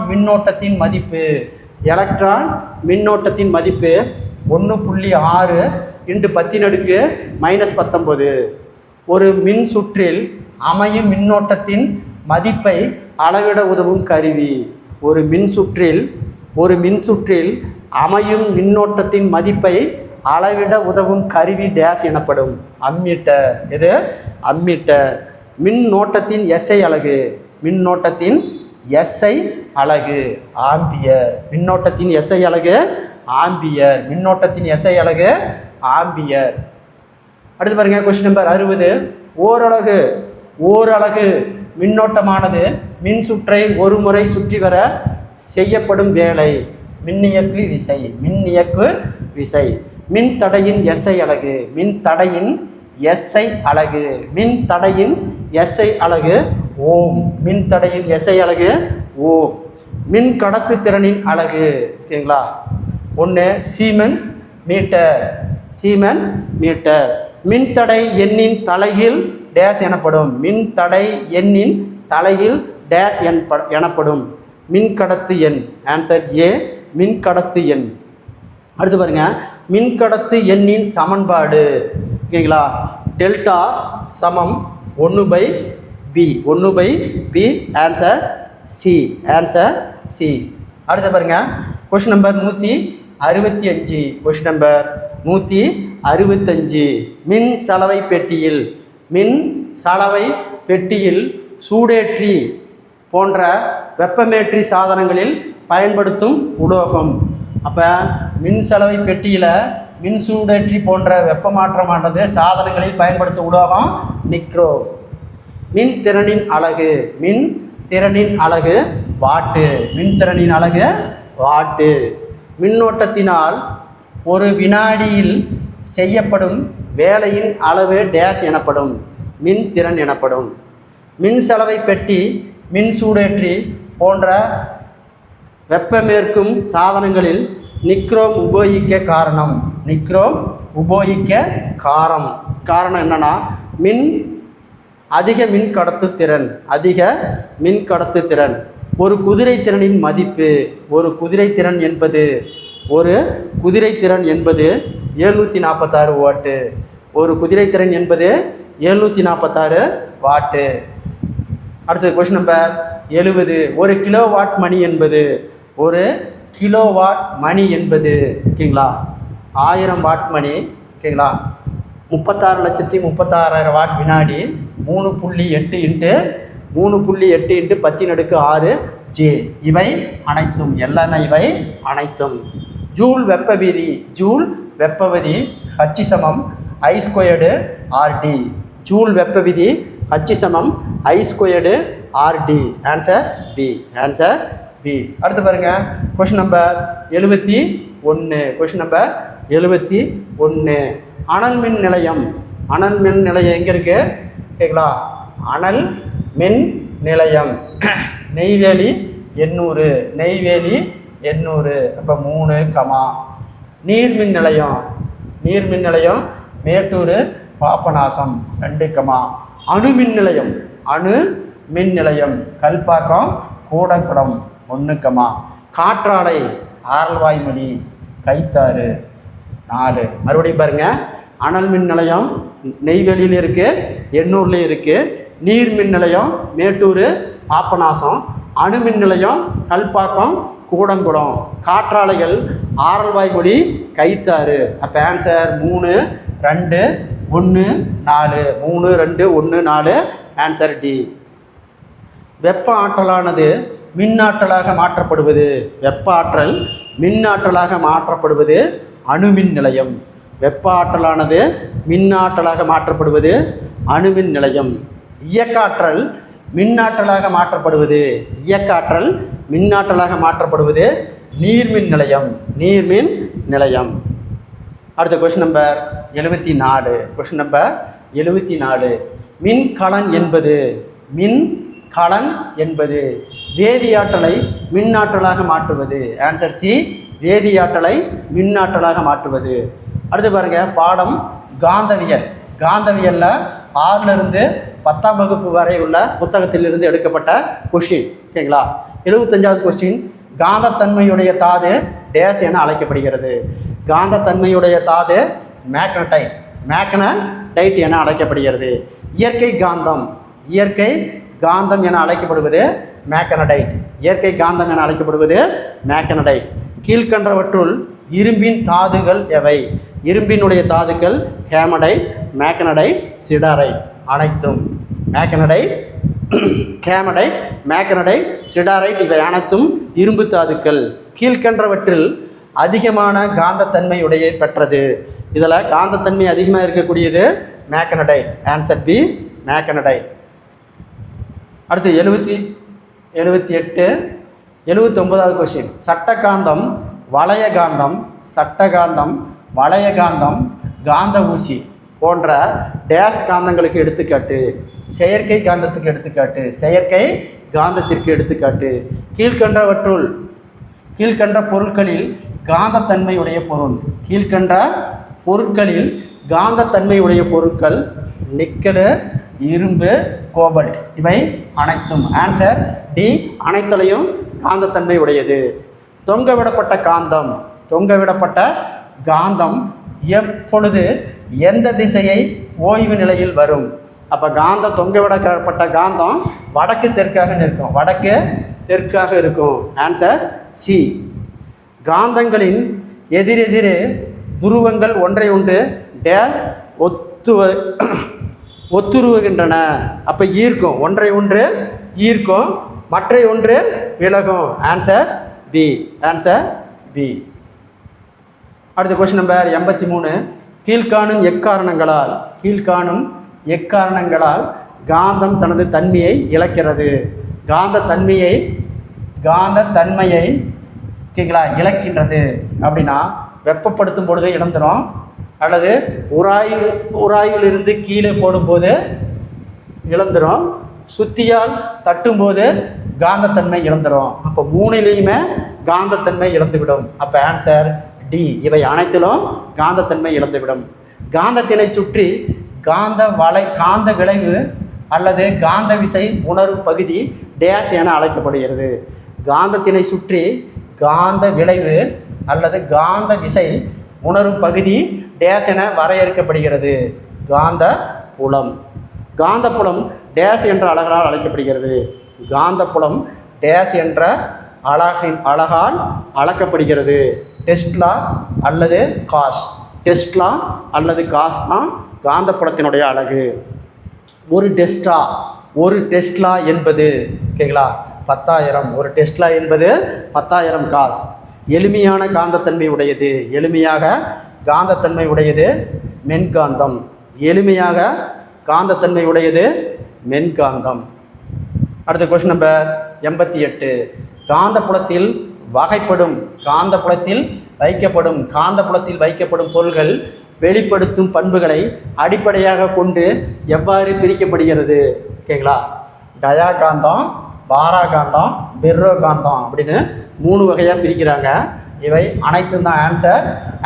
Speaker 1: மின்னோட்டத்தின் மதிப்பு 1.6 × 10⁻−19. ஒரு மின் சுற்றில் அமையும் மின்னோட்டத்தின் மதிப்பை அளவிட உதவும் கருவி. ஒரு மின் சுற்றில் அமையும் மின்னோட்டத்தின் மதிப்பை அளவிட உதவும் கருவி டேஸ் எனப்படும். அம்மீட்டர். இது அம்மீட்டர். மின்னோட்டத்தின் எஸ்ஐ அலகு ஆம்பியர். மின்னோட்டத்தின் எஸ்ஐ அலகு ஆம்பியர். அடுத்து பாருங்க கொஸ்டின் நம்பர் 60. ஓரலகு மின்னோட்டமானது மின் சுற்றை ஒரு முறை சுற்றி வர செய்யப்படும் வேலை மின்னியக்கு விசை. மின்தடையின் எஸ்ஐ அலகு ஓம். மின் கடத்து திறனின் அலகு சரிங்களா 1 சீமென்ஸ் மீட்டர். மின்தடை எண்ணின் தலைகீழ் டேஸ் எனப்படும். மின்கடத்து எண். ஆன்சர் ஏ மின்கடத்து எண். அடுத்து பாருங்க மின்கடத்து எண்ணின் சமன்பாடு ஓகேங்களா டெல்டா சமம் 1/b. Answer C. அடுத்து பாருங்க கொஸ்டின் நம்பர் 165. மின் சலவை பெட்டியில் சூடேற்றி போன்ற வெப்பமேற்றி சாதனங்களில் பயன்படுத்தும் உலோகம். அப்போ மின் சலவை பெட்டியில் மின் சூடேற்றி போன்ற வெப்பமாற்றமானது சாதனங்களில் பயன்படுத்தும் உலோகம் நிக்ரோம். மின்திறனின் அலகு வாட்டு. மின்னோட்டத்தினால் ஒரு வினாடியில் செய்யப்படும் வேலையின் அளவு டேஸ் எனப்படும். மின்திறன் எனப்படும். மின் சலவை பெட்டி மின் சூடேற்றி போன்ற வெப்பமேற்கும் சாதனங்களில் நிக்ரோம் உபயோகிக்க காரணம் என்னன்னா அதிக மின் கடத்துத்திறன். ஒரு குதிரை திறனின் மதிப்பு. ஒரு குதிரை திறன் என்பது 746 வாட்டு. ஒரு குதிரை திறன் என்பது 746 வாட்டு. அடுத்தது கொஸ்டின் நம்பர் 70. ஒரு கிலோவாட் மணி என்பது ஓகேங்களா 1000 வாட் மணி ஓகேங்களா 36,36,000 வாட் வினாடி 3.8 × 10⁻6 ஜே. இவை அனைத்தும் எல்லாமே இவை அனைத்தும். ஜூல் வெப்ப வீதி H சமம் I ஸ்கொயர்டு RD. ஜூல் வெப்ப விதி H சமம் I squared RD. Answer B. Answer B. அடுத்து பாருங்க கொஸ்டின் நம்பர் 71. Question number 71. அனல் மின் நிலையம் எங்கே இருக்கு கேட்கலா? அனல் மின் நிலையம் நெய்வேலி 800. அப்போ 3 கமா. நீர்மின் நிலையம் மேட்டூர் பாபநாசம் 2 கமா. அணு மின் நிலையம் கல்பாக்கம் கூடங்குளம் 1 கமா. காற்றாலை ஆரல்வாய்மொழி கைத்தாறு 4. மறுபடியும் பாருங்க, அனல் மின் நிலையம் நெய்வேலியில் இருக்குது, எண்ணூர்லேயும் இருக்குது. நீர் மின் நிலையம் மேட்டூர் பாபநாசம். அணு மின் நிலையம் கல்பாக்கம் கூடங்குளம். காற்றாலைகள் ஆரல்வாய்மொழி கைத்தாறு. அப்போ ஆன்சர் 3 2 1 4. 3 2 1 4. Answer D. வெப்ப ஆற்றலானது மின்னாற்றலாக மாற்றப்படுவது. வெப்ப ஆற்றல் மின்னாற்றலாக மாற்றப்படுவது அணுமின் நிலையம். வெப்ப ஆற்றலானது மின்னாற்றலாக மாற்றப்படுவது அணுமின் நிலையம். இயக்காற்றல் மின்னாற்றலாக மாற்றப்படுவது நீர்மின் நிலையம். அடுத்த கொஸ்டின் நம்பர் 74. Question number 74. மின்கலன் என்பது வேதியாற்றலை மின்னாற்றலாக மாற்றுவது. Answer C. வேதியாற்றலை மின்னாற்றலாக மாற்றுவது. அடுத்து பாருங்க, பாடம் காந்தவியலில் 6லிருந்து 10ஆம் வகுப்பு வரை உள்ள புத்தகத்திலிருந்து எடுக்கப்பட்ட கொஸ்டின். ஓகேங்களா? 75வது கொஸ்டின். காந்தத்தன்மையுடைய தாது டேஸ் என அழைக்கப்படுகிறது. காந்தத்தன்மையுடைய தாது மேக்னடைட் என அழைக்கப்படுகிறது. இயற்கை காந்தம் என அழைக்கப்படுவது மேக்னடைட். கீழ்கண்டவற்றுள் இரும்பின் தாதுகள் எவை? இரும்பினுடைய தாதுக்கள் ஹேமடைட், மேக்னடைட், சிடாரைட். அனைத்தும் மேக்னடைட், சிடாரைட் இவை அனைத்தும் இரும்பு தாதுக்கள். கீழ்கண்டவற்றில் அதிகமான காந்தத்தன்மையுடைய பெற்றது. இதில் காந்தத்தன்மை அதிகமாக இருக்கக்கூடியது மேக்னடைட். Answer B. மேக்னடைட். அடுத்து 78 79வது கொஸ்டின். சட்டகாந்தம், வளையகாந்தம், காந்த ஊசி போன்ற டேஸ் காந்தங்களுக்கு எடுத்துக்காட்டு. செயற்கை காந்தத்திற்கு எடுத்துக்காட்டு. கீழ்கண்ட பொருட்களில் காந்தத்தன்மையுடைய பொருட்கள் நிக்கலு, இரும்பு, கோபல்ட் இவை அனைத்தும். Answer D. அனைத்துலையும் காந்தத்தன்மை உடையது. தொங்கவிடப்பட்ட காந்தம் எப்பொழுது எந்த திசையை ஓய்வு நிலையில் வரும்? அப்போ தொங்கவிடப்பட்ட காந்தம் வடக்கு தெற்காக இருக்கும். Answer C. காந்தங்களின் எதிரெதிரே துருவங்கள் ஒன்றை ஒன்று டேஸ் ஒத்துருவுகின்றன. அப்போ ஈர்க்கும், ஒன்றை ஒன்று ஈர்க்கும், மற்றை ஒன்று விலகும். Answer B. அடுத்த கொஸ்டின் நம்பர் 83. கீழ்காணும் எக்காரணங்களால் காந்தம் தனது தன்மையை இழக்கிறது. காந்தத்தன்மையை இழக்கின்றது அப்படின்னா, வெப்பப்படுத்தும் பொழுது இழந்துடும், அல்லது உராய்விலிருந்து கீழே போடும்போது இழந்துடும், சுத்தியால் தட்டும்போது காந்தத்தன்மை இழந்துடும். அப்போ 3லையுமே காந்தத்தன்மை இழந்துவிடும். அப்போ ஆன்சர் டி. இவை அனைத்திலும் காந்தத்தன்மை இழந்துவிடும். காந்தத்தினை சுற்றி காந்த விளைவு அல்லது காந்த விசை உணரும் பகுதி டேஸ் என அழைக்கப்படுகிறது. காந்தத்தினை சுற்றி காந்த விளைவு அல்லது காந்த விசை உணரும் பகுதி டேஸ் என வரையறுக்கப்படுகிறது. காந்தப்புலம் டேஸ் என்ற அலகால் அழைக்கப்படுகிறது. காந்தப்புலம் டேஸ் என்ற அலகால் அளக்கப்படுகிறது. டெஸ்லா அல்லது காஸ் தான் காந்தப்புலத்தினுடைய அலகு. ஒரு டெஸ்லா என்பது ஓகேங்களா, 10,000. ஒரு டெஸ்லா என்பது 10,000 காஸ். எளிமையான காந்தத்தன்மை உடையது, எளிமையாக காந்தத்தன்மை உடையது மென்காந்தம். எளிமையாக காந்தத்தன்மை உடையது மென்காந்தம். அடுத்த கொஸ்டின் நம்பர் 88. காந்தப்புலத்தில் வைக்கப்படும் பொருள்கள் வெளிப்படுத்தும் பண்புகளை அடிப்படையாக கொண்டு எவ்வாறு பிரிக்கப்படுகிறது? ஓகேங்களா? டயா காந்தம், பாரா காந்தம், பெர்ரோ காந்தம் அப்படின்னு 3 வகையாக பிரிக்கிறாங்க. இவை அனைத்தும் தான்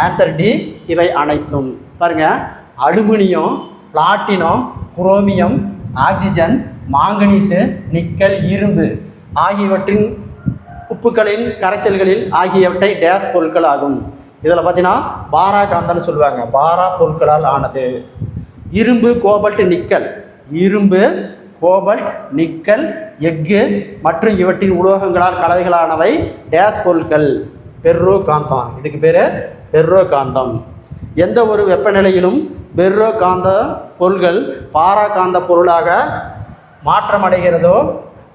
Speaker 1: ஆன்சர் டி. இவை அனைத்தும் பாருங்கள். Aluminium, platinum, chromium, oxygen, manganese, nickel, இரும்பு ஆகியவற்றின் உப்புக்களின் கரைசல்களில் ஆகியவற்றை டேஸ் பொருட்கள் ஆகும். இதில் பார்த்தீங்கன்னா பாரா காந்தம்னு சொல்லுவாங்க. பாரா பொருட்களால் ஆனது. இரும்பு, கோபல்ட், நிக்கல், எஃகு மற்றும் இவற்றின் உலோகங்களால் கலவைகளானவை டேஸ் பொருட்கள் பெர்ரோ காந்தம். இதுக்கு பேர் பெர்ரோ காந்தம். எந்த ஒரு வெப்பநிலையிலும் பெர்ரோ காந்த பொருள்கள் பாரா காந்த பொருளாக மாற்றமடைகிறதோ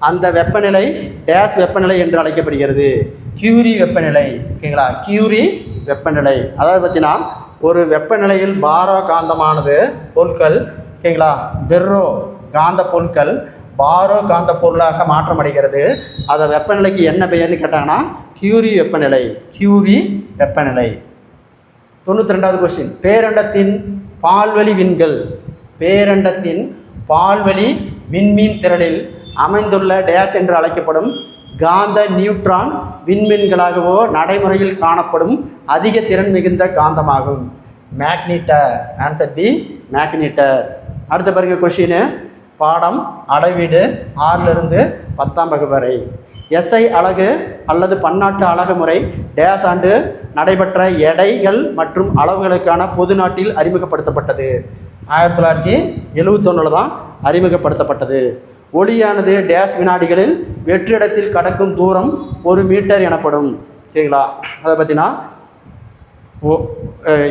Speaker 1: அந்த வெப்பநிலை டேஸ் வெப்பநிலை என்று அழைக்கப்படுகிறது. கியூரி வெப்பநிலை. ஓகேங்களா? கியூரி வெப்பநிலை. அதாவது பார்த்தீங்கன்னா ஒரு வெப்பநிலையில் பாரோ காந்தமானது பொருட்கள், ஓகேங்களா, பெர்ரோ காந்த பொருட்கள் பாரோ காந்த பொருளாக மாற்றமடைகிறது. அதை வெப்பநிலைக்கு என்ன பெயர்னு கேட்டாங்கன்னா கியூரி வெப்பநிலை. 92வது கொஸ்டின். பேரண்டத்தின் பால்வழி விண்மீன் திரளில் அமைந்துள்ள டேஸ் என்று அழைக்கப்படும் காந்த நியூட்ரான் விண்மீன்களாகவோ நடைமுறையில் காணப்படும் அதிக திறன் மிகுந்த காந்தமாகும். மேக்னீட்டர். Answer D, மேக்னீட்டர். அடுத்த பாருங்க கொஸ்டின். பாடம் அளவீடு 6லிருந்து 10ஆம் வகுப்பு வரை. எஸ்ஐ அலகு அல்லது பன்னாட்டு அலகு முறை டேஸ் ஆண்டு நடைபெற்ற எடைகள் மற்றும் அளவுகளுக்கான பொது நாட்டில் அறிமுகப்படுத்தப்பட்டது. 1971 தான் அறிமுகப்படுத்தப்பட்டது. ஒளியானது டேஸ் வினாடிகளில் வெற்றிடத்தில் கடக்கும் தூரம் 1 மீட்டர் எனப்படும். ஓகேங்களா? அதை பார்த்தீங்கன்னா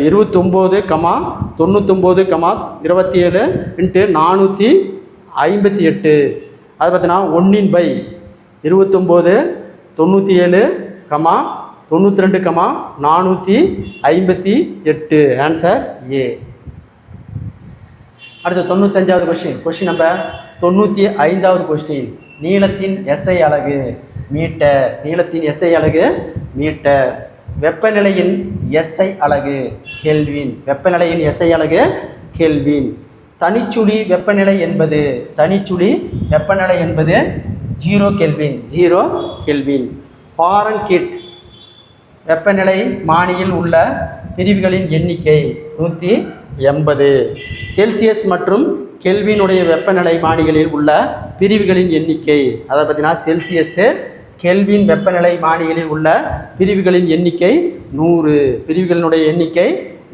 Speaker 1: 29,99,27 × 458. அது பார்த்தீங்கன்னா 1/29,97,92,458. Answer A. அடுத்து 95வது கொஸ்டின் நம்பர் 95வது கொஸ்டின். நீளத்தின் எஸ்ஐ அலகு மீட்டர். வெப்பநிலையின் எஸ்ஐ அலகு கெல்வின். தனிச்சுழி வெப்பநிலை என்பது 0 கெல்வின். ஃபாரன்ஹீட் வெப்பநிலை மானியில் உள்ள பிரிவுகளின் எண்ணிக்கை 180. செல்சியஸ் மற்றும் கெல்வினுடைய வெப்பநிலை மானிகளில் உள்ள பிரிவுகளின் எண்ணிக்கை, அதை பார்த்தீங்கன்னா செல்சியஸு, கெல்வின் வெப்பநிலை மானிகளில் உள்ள பிரிவுகளின் எண்ணிக்கை 100. பிரிவுகளினுடைய எண்ணிக்கை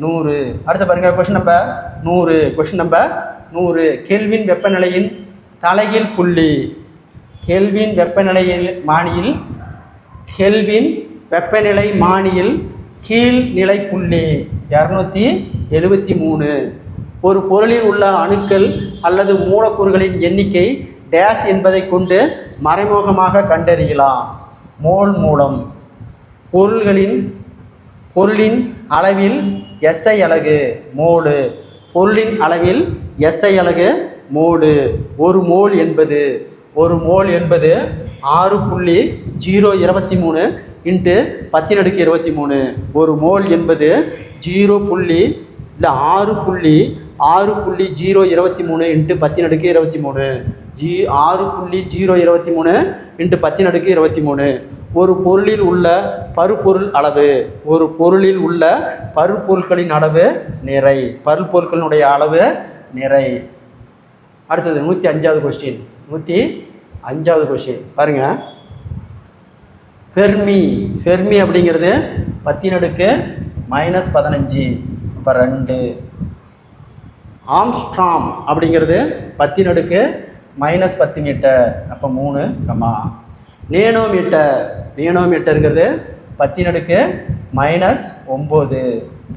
Speaker 1: 100. அடுத்து பாருங்கள் கொஸ்டின் நம்பர் 100. கெல்வின் வெப்பநிலையின் தலைகீழ் புள்ளி. கெல்வின் வெப்பநிலை மானியில் கீழ்நிலை புள்ளி 273. ஒரு பொருளில் உள்ள அணுக்கள் அல்லது மூலக்கூறுகளின் எண்ணிக்கை டேஸ் என்பதை கொண்டு மறைமுகமாக கண்டறியலாம். மோல் மூலம். பொருளின் அளவில் எஸ்ஐ அலகு மோலு. பொருளின் அளவில் எஸ்ஐ அலகு மோலு. ஒரு மோல் என்பது 6.023 × 1023. ஒரு மோல் என்பது 6.023 × 1023. 6.023 × 1023. ஒரு பொருளில் உள்ள பருப்பொருள் அளவு. ஒரு பொருளில் உள்ள பருப்பொருட்களின் அளவு நிறை. பருப்பொருட்களினுடைய அளவு நிறை. அடுத்தது 105வது கொஸ்டின். 105வது கொஸ்டின் பாருங்கள். ஃபெர்மி அப்படிங்கிறது 10⁻⁻15 அப்போ 2. ஆம்ஸ்ட்ராங் அப்படிங்கிறது 10⁻⁻10 மீட்டர் அப்போ 3, நேனோமீட்டருங்கிறது 10⁻⁻9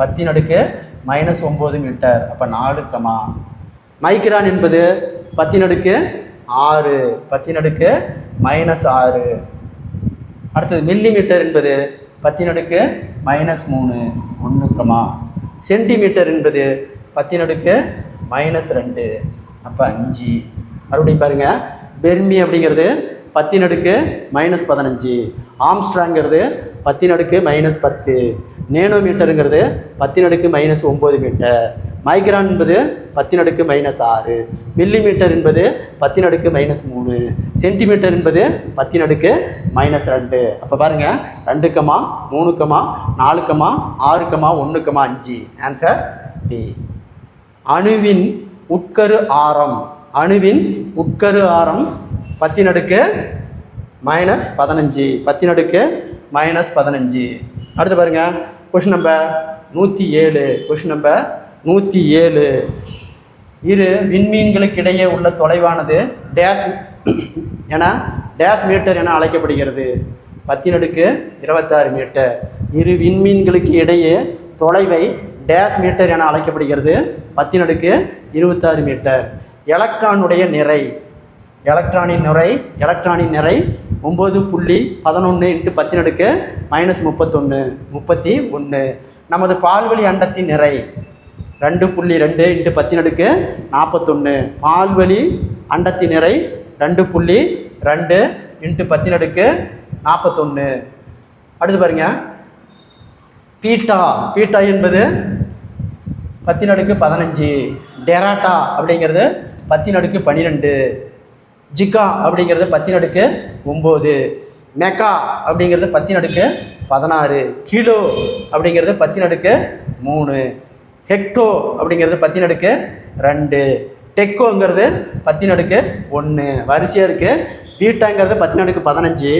Speaker 1: 10⁻⁻9 மீட்டர் அப்போ 4, மைக்ரான் என்பது 10⁻⁶ -6. அடுத்தது மில்லிமீட்டர் என்பது 10 -3 1, சென்டிமீட்டர் என்பது 10 -2 அப்போ 5. மறுபடியும் பாருங்கள், பெர்மி அப்படிங்கிறது 10 -15, ஆம்ஸ்ட்ராங்கிறது 10 -10, நேனோமீட்டருங்கிறது 10 -9 மீட்டர், மைக்ரான் என்பது 10 -6, மில்லிமீட்டர் என்பது 10 -3, சென்டிமீட்டர் என்பது 10 -2. அப்போ பாருங்கள் 2, 3, 4, 6, 1, 5. Answer D. அணுவின் உட்கரு ஆரம் 10 -15. அடுத்து பாருங்கள், கொஷின் நம்பர் 107. இரு விண்மீன்களுக்கிடையே உள்ள தொலைவானது டேஸ் என டேஸ் மீட்டர் என அழைக்கப்படுகிறது. 10 மீட்டர். இரு விண்மீன்களுக்கு இடையே தொலைவை டேஸ் மீட்டர் என அழைக்கப்படுகிறது. 10 மீட்டர். எலக்ட்ரானின் நிறை 9.11 × 10 -31. நமது பால்வெளி அண்டத்தின் நிறை 2.2 × 10 41. பால்வெளி அண்டத்தின் நிறை 2.2 × 10 41. அடுத்து பாருங்க, பீட்டா என்பது 10 டெராட்டா அப்படிங்கிறது 10 ஜிகா அப்படிங்கிறது 10 மெகா அப்படிங்கிறது 10 கிலோ அப்படிங்கிறது 10 ஹெக்டோ அப்படிங்கிறது 10 டெக்கோங்கிறது 10 வரிசையாக இருக்குது. பீட்டாங்கிறது 10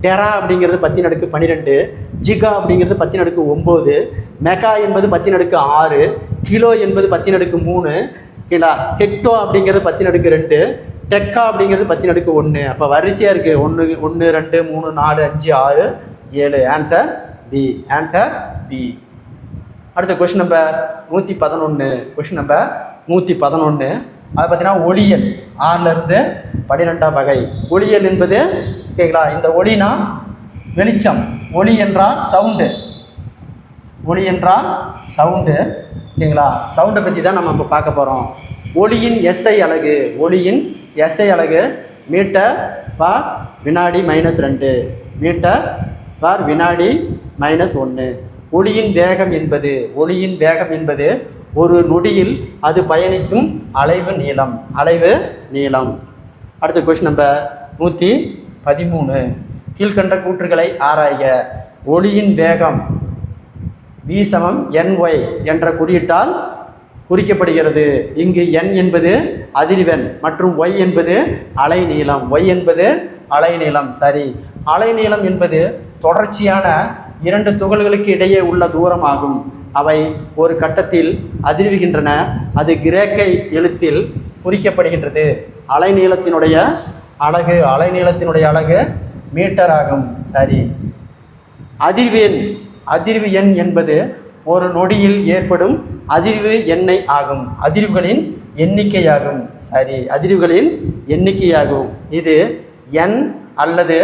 Speaker 1: டெரா அப்படிங்கிறது 10 ஜிகா அப்படிங்கிறது 10 மெகா என்பது 10 கிலோ என்பது 10 ஓகேங்களா. ஹெக்டோ அப்படிங்கிறது 10 டெக்கா அப்படிங்கிறது 10 அப்போ வரிசையாக இருக்குது. 1, 2, 3, 4, 5, 6, 7. Answer B. அடுத்த கொஷின் நம்பர் 111. அதை பார்த்தீங்கன்னா ஒளியல் 6லேருந்து 12ஆம் வகை. ஒளியல் என்பது ஓகேங்களா, இந்த ஒளினா வெளிச்சம், ஒளி என்றால் சவுண்டு, ஓகேங்களா. சவுண்டை பற்றி தான் நம்ம இப்போ பார்க்க போகிறோம். ஒளியின் எஸ்ஐ அலகு மீட்டர்/வினாடி -2, மீட்டர்/வினாடி -1. ஒளியின் வேகம் என்பது ஒரு நொடியில் அது பயணிக்கும் அலைவு நீளம். அடுத்த கொஸ்டின் நம்பர் 113. கீழ்கண்ட கூற்றுகளை ஆராய்க. ஒளியின் வேகம் v = ny என்ற குறியீட்டால் குறிக்கப்படுகிறது. இங்கு n என்பது அதிர்வெண் மற்றும் y என்பது அலைநீளம். சரி. அலைநீளம் என்பது தொடர்ச்சியான 2 துகள்களுக்கு இடையே உள்ள தூரம் ஆகும். அவை ஒரு கட்டத்தில் அதிர்வுகின்றன. அது கிரேக்க எழுத்தில் குறிக்கப்படுகின்றது. அலைநீளத்தினுடைய அலகு மீட்டர் ஆகும். சரி. அதிர்வு எண் என்பது ஒரு நொடியில் ஏற்படும் அதிர்வு எண்ணெய் ஆகும். அதிர்வுகளின் எண்ணிக்கையாகும். சரி, அதிர்வுகளின் எண்ணிக்கையாகும். இது n அல்லது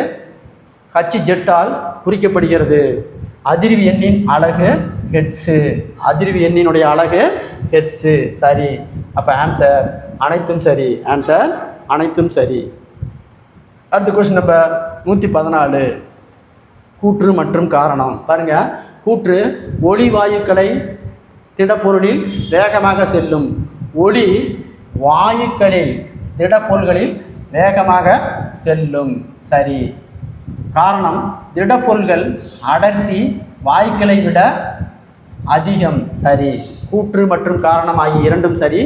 Speaker 1: hz-ஆல் குறிக்கப்படுகிறது. அதிர்வு எண்ணின் அலகு ஹெர்ட்ஸு. சரி. அப்போ ஆன்சர் அனைத்தும் சரி. அடுத்த கொஸ்டின் நம்பர் 114. கூற்று மற்றும் காரணம். பாருங்க, கூற்று ஒளி வாயுக்களை திடப்பொருளில் வேகமாக செல்லும். ஒளி வாயுக்களில் திடப்பொருள்களில் வேகமாக செல்லும். சரி. காரணம், திடப்பொருள்கள் அடர்த்தி வாயுக்களை விட அதிகம். சரி. கூற்று மற்றும் காரணம் ஆகிய இரண்டும் சரி.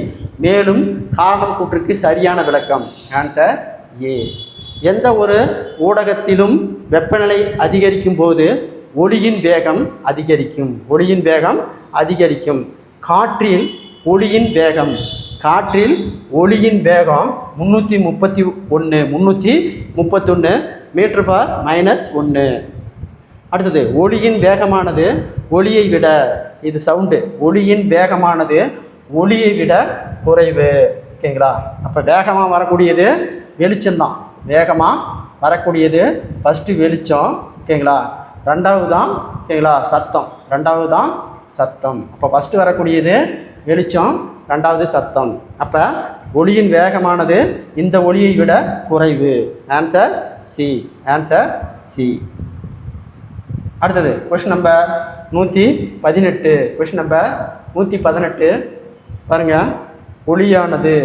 Speaker 1: மேலும் காரணம் கூற்றுக்கு சரியான விளக்கம். Answer A. எந்த ஒரு ஊடகத்திலும் வெப்பநிலை அதிகரிக்கும் போது ஒளியின் வேகம் அதிகரிக்கும். காற்றில் ஒளியின் வேகம் 331 மீட்டர்/-1. அடுத்தது, ஒளியின் வேகமானது ஒளியை விட, இது சவுண்டு, ஒளியின் வேகமானது ஒளியை விட குறைவு. ஓகேங்களா. அப்போ வேகமாக வரக்கூடியது வெளிச்சம்தான். வேகமாக வரக்கூடியது ஃபஸ்ட்டு வெளிச்சம், ஓகேங்களா, ரெண்டாவது தான் ஓகேங்களா சத்தம், ரெண்டாவது தான் சத்தம். அப்போ ஃபஸ்ட்டு வரக்கூடியது வெளிச்சம், ரெண்டாவது சத்தம். அப்போ ஒளியின் வேகமானது இந்த ஒளியை விட குறைவு. Answer C, answer C. அடுத்தது கொஸ்டின் நம்பர் 118. கொஸ்டின் நம்பர் 118 பாருங்கள். ஒளியானது,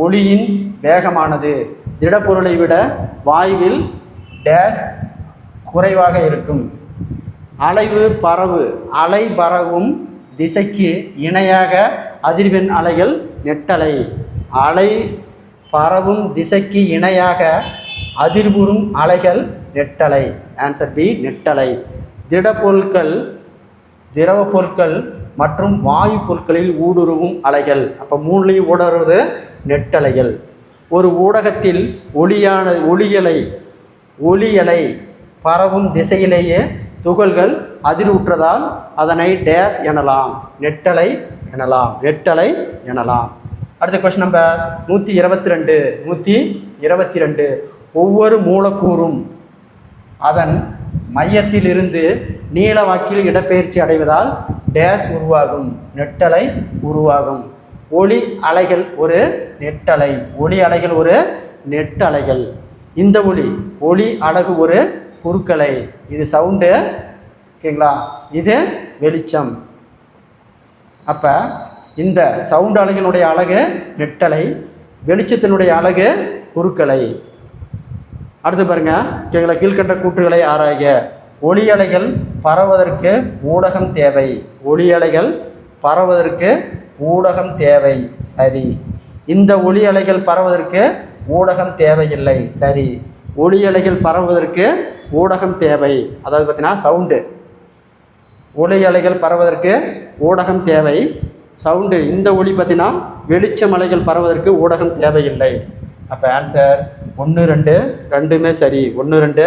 Speaker 1: ஒளியின் வேகமானது திடப்பொருளை விட வாயுவில் டேஷ் குறைவாக இருக்கும். அலை பரவும் திசைக்கு இணையாக அதிர்வெண் அலைகள் நெட்டலை. அலை பரவும் திசைக்கு இணையாக அதிர்வுறும் அலைகள் நெட்டலை. Answer B, நெட்டலை. திடப்பொருட்கள், திரவ பொருட்கள் மற்றும் வாயு பொருட்களில் ஊடுருவும் அலைகள். அப்போ மூணுலையும் ஊடுருவது நெட்டலைகள். ஒரு ஊடகத்தில் ஒளியலை பரவும் திசையிலேயே துகள்கள் அதிர்வுற்றதால் அதனை டேஸ் எனலாம், நெட்டலை எனலாம், நெட்டலை எனலாம். அடுத்த கொஸ்டின் நம்பர் 122. ஒவ்வொரு மூலக்கூறும் அதன் மையத்திலிருந்து நீளவாக்கில் இடப்பெயர்ச்சி அடைவதால் டேஸ் உருவாகும், நெட்டலை உருவாகும். ஒளி அலைகள் ஒரு நெட்டலை, ஒளி அலைகள் ஒரு நெட்டலைகள். இந்த ஒளி அலகு ஒரு குறுக்கலை. இது சவுண்டு, ஓகேங்களா, இது வெளிச்சம். அப்போ இந்த சவுண்டு அலைகளுடைய அலகு நெட்டலை, வெளிச்சத்தினுடைய அலகு குறுக்கலை. அடுத்து பாருங்க, ஓகேங்களா, கீழ்கண்ட கூற்றுகளை ஆராய்க. ஒளி அலைகள் பரவதற்கு ஊடகம் தேவை. ஒளி அலைகள் பரவதற்கு ஊடகம் தேவை, சரி. இந்த ஒளி அலைகள் பரவதற்கு ஊடகம் தேவையில்லை, சரி. ஒளி அலைகள் பரவுவதற்கு ஊடகம் தேவை, அதாவது பார்த்தீங்கன்னா சவுண்டு. ஒளி அலைகள் பரவதற்கு ஊடகம் தேவை, சவுண்டு. இந்த ஒளி பார்த்தீங்கன்னா வெளிச்சம் அலைகள் பரவதற்கு ஊடகம் தேவையில்லை. அப்போ ஆன்சர் 1, 2 ரெண்டுமே சரி, 1, 2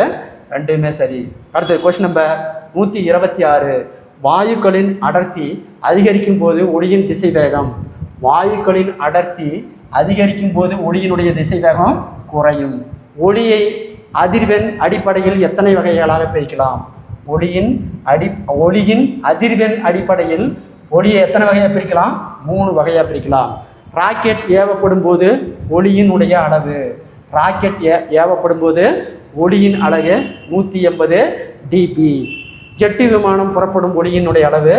Speaker 1: ரெண்டுமே சரி. அடுத்து கொஸ்டின் நம்பர் 126. வாயுக்களின் அடர்த்தி அதிகரிக்கும் போது ஒளியின் திசை வேகம். வாயுக்களின் அடர்த்தி அதிகரிக்கும் போது ஒளியினுடைய திசை வேகம் குறையும். ஒளியை அதிர்வெண் அடிப்படையில் எத்தனை வகைகளாக பிரிக்கலாம்? ஒளியின் அதிர்வெண் அடிப்படையில் ஒளியை எத்தனை வகையாக பிரிக்கலாம்? 3 வகையாக பிரிக்கலாம். ராக்கெட் ஏவப்படும் போது ஒளியினுடைய அளவு. ராக்கெட் ஏவப்படும் போது ஒளியின் அலகு 180 dB. ஜெட்டு விமானம் புறப்படும் ஒளியினுடைய அளவு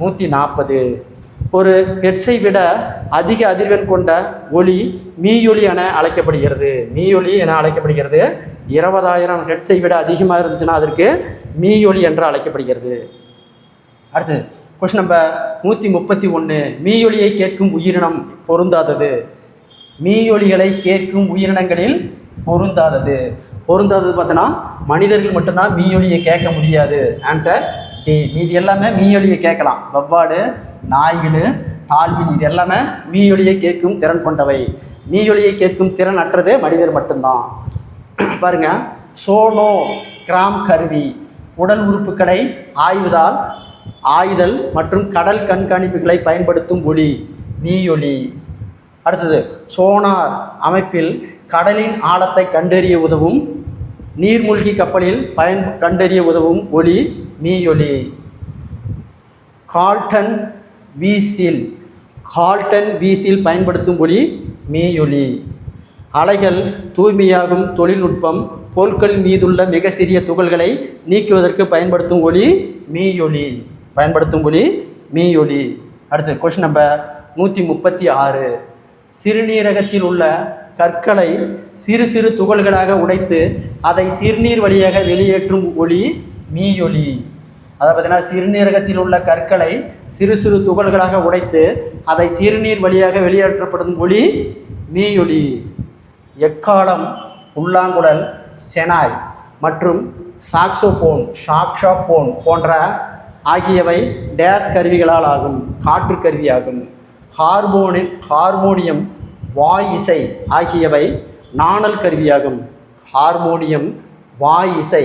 Speaker 1: 140. ஒரு ஹெர்ட்ஸை விட அதிக அதிர்வெண் கொண்ட ஒளி மீயொலி என அழைக்கப்படுகிறது. மீயொலி என அழைக்கப்படுகிறது. 20,000 ஹெர்ட்ஸை விட அதிகமாக இருந்துச்சுன்னா அதற்கு மீயொலி என்று அழைக்கப்படுகிறது. அடுத்து கொஸ்டின் நம்பர் 131. மீயொலியை கேட்கும் உயிரினம் பொருந்தாதது. மீயொலிகளை கேட்கும் உயிரினங்களில் பொருந்தாதது பார்த்தோன்னா மனிதர்கள் மட்டும்தான் மீயொலியை கேட்க முடியாது. Answer D. மீதி எல்லாமே மீயொலியை கேட்கலாம். வவ்வாடு, நாய்கள், டால்பின் இது எல்லாமே மீயொலியை கேட்கும் திறன் கொண்டவை. மீயொலியை கேட்கும் திறன் அற்றது மனிதர் மட்டும்தான். பாருங்க, சோனோகிராம் கருவி உடல் உறுப்புகளை ஆய்தல் மற்றும் கடல் கண்காணிப்புகளை பயன்படுத்தும் ஒளி மீயொலி. அடுத்தது சோனார் அமைப்பில் கடலின் ஆழத்தை கண்டறிய உதவும் நீர்மூழ்கி கப்பலில் கண்டறிய உதவும் ஒளி மீயொலி. கால்டன் வீசில் பயன்படுத்தும் ஒளி மீயொலி. அலைகள் தூய்மையாகும் தொழில்நுட்பம் பொருட்கள் மீதுள்ள மிக சிறிய துகள்களை நீக்குவதற்கு பயன்படுத்தும் ஒளி மீயொலி. அடுத்து கொஸ்டின் நம்பர் 136. சிறுநீரகத்தில் உள்ள கற்களை சிறு சிறு துகள்களாக உடைத்து அதை சிறுநீர் வழியாக வெளியேற்றும் ஒளி மீயொலி. அதை பார்த்தீங்கன்னா சிறுநீரகத்தில் உள்ள கற்களை சிறு சிறு துகள்களாக உடைத்து அதை சிறுநீர் வழியாக வெளியேற்றப்படும் ஒளி மீயொலி. எக்காலம், புல்லாங்குழல், செனாய் மற்றும் சாக்ஸோபோன் போன்ற ஆகியவை டேஸ் கருவிகளால் ஆகும், காற்று கருவியாகும். ஹார்மோனியம், வாய் இசை ஆகியவை நாணல் கருவியாகும். ஹார்மோனியம், வாய் இசை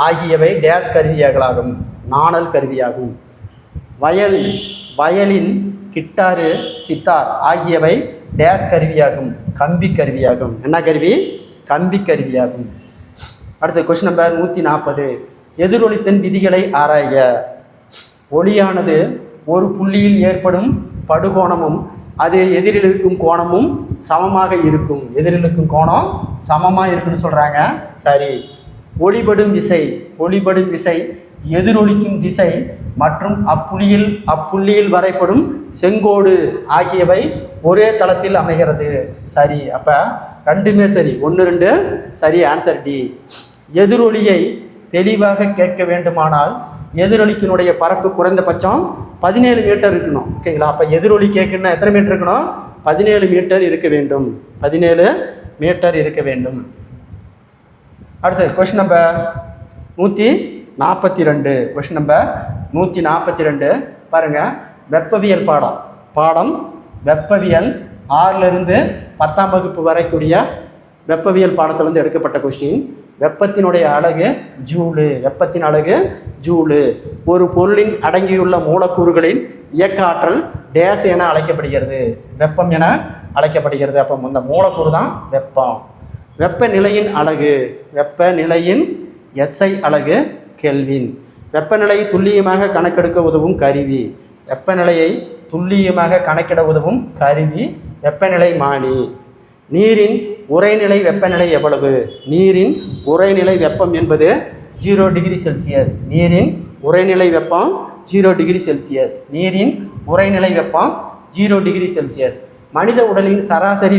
Speaker 1: ஆகியவை டேஸ் கருவியாகலாகும், நாணல் கருவியாகும். வயலின், கிட்டாரு, சித்தார் ஆகியவை டேஸ் கருவியாகும், கம்பி கருவியாகும். என்ன கருவி? கம்பி கருவியாகும். அடுத்த கொஸ்டின் நம்பர் 140. எதிரொலித்தன் விதிகளை ஆராய்க. ஒளியானது ஒரு புள்ளியில் ஏற்படும் படுகோணமும் அது எதிரில் இருக்கும் கோணமும் சமமாக இருக்கும். எதிரில் இருக்கும் கோணம் சமமாக இருக்குன்னு சொல்கிறாங்க. சரி. ஒளிபடும் விசை எதிரொலிக்கும் திசை மற்றும் அப்புள்ளியில் வரைபடும் செங்கோடு ஆகியவை ஒரே தளத்தில் அமைகிறது. சரி. அப்போ ரெண்டுமே சரி. 1 2 சரி. Answer D. எதிரொலியை தெளிவாக கேட்க வேண்டுமானால் எதிரொலிக்கினுடைய பரப்பு குறைந்தபட்சம் 17 மீட்டர் இருக்கணும். ஓகேங்களா? அப்போ எதிரொலி கேட்கணுன்னா எத்தனை மீட்டர் இருக்கணும்? 17 மீட்டர் இருக்க வேண்டும். 17 மீட்டர் இருக்க வேண்டும். அடுத்து கொஸ்டின் நம்பர் 142. கொஸ்டின் நம்பர் 142 பாருங்கள். வெப்பவியல் பாடம் வெப்பவியல் 6லிருந்து 10ஆம் வகுப்பு வரைக்கூடிய வெப்பவியல் பாடத்திலிருந்து எடுக்கப்பட்ட கொஸ்டின். வெப்பத்தினுடைய அலகு ஜூலு. வெப்பத்தின் அலகு ஜூலு. ஒரு பொருளின் அடங்கியுள்ள மூலக்கூறுகளின் இயக்க ஆற்றல் டேஸ் என அழைக்கப்படுகிறது. வெப்பம் என அழைக்கப்படுகிறது. அப்போ இந்த மூலக்கூறு தான் வெப்பம். வெப்பநிலையின் அலகு வெப்பநிலையின் SI அலகு கெல்வின். வெப்பநிலையை துல்லியமாக கணக்கெடுக்க உதவும் கருவி. வெப்பநிலையை துல்லியமாக கணக்கிட உதவும் கருவி வெப்பநிலைமானி. நீரின் உறைநிலை வெப்பநிலை எவ்வளவு? நீரின் உறைநிலை வெப்பம் என்பது 0 டிகிரி செல்சியஸ். நீரின் உறைநிலை வெப்பம் 0 டிகிரி செல்சியஸ். நீரின் உறைநிலை வெப்பம் 0 டிகிரி செல்சியஸ். மனித உடலின் சராசரி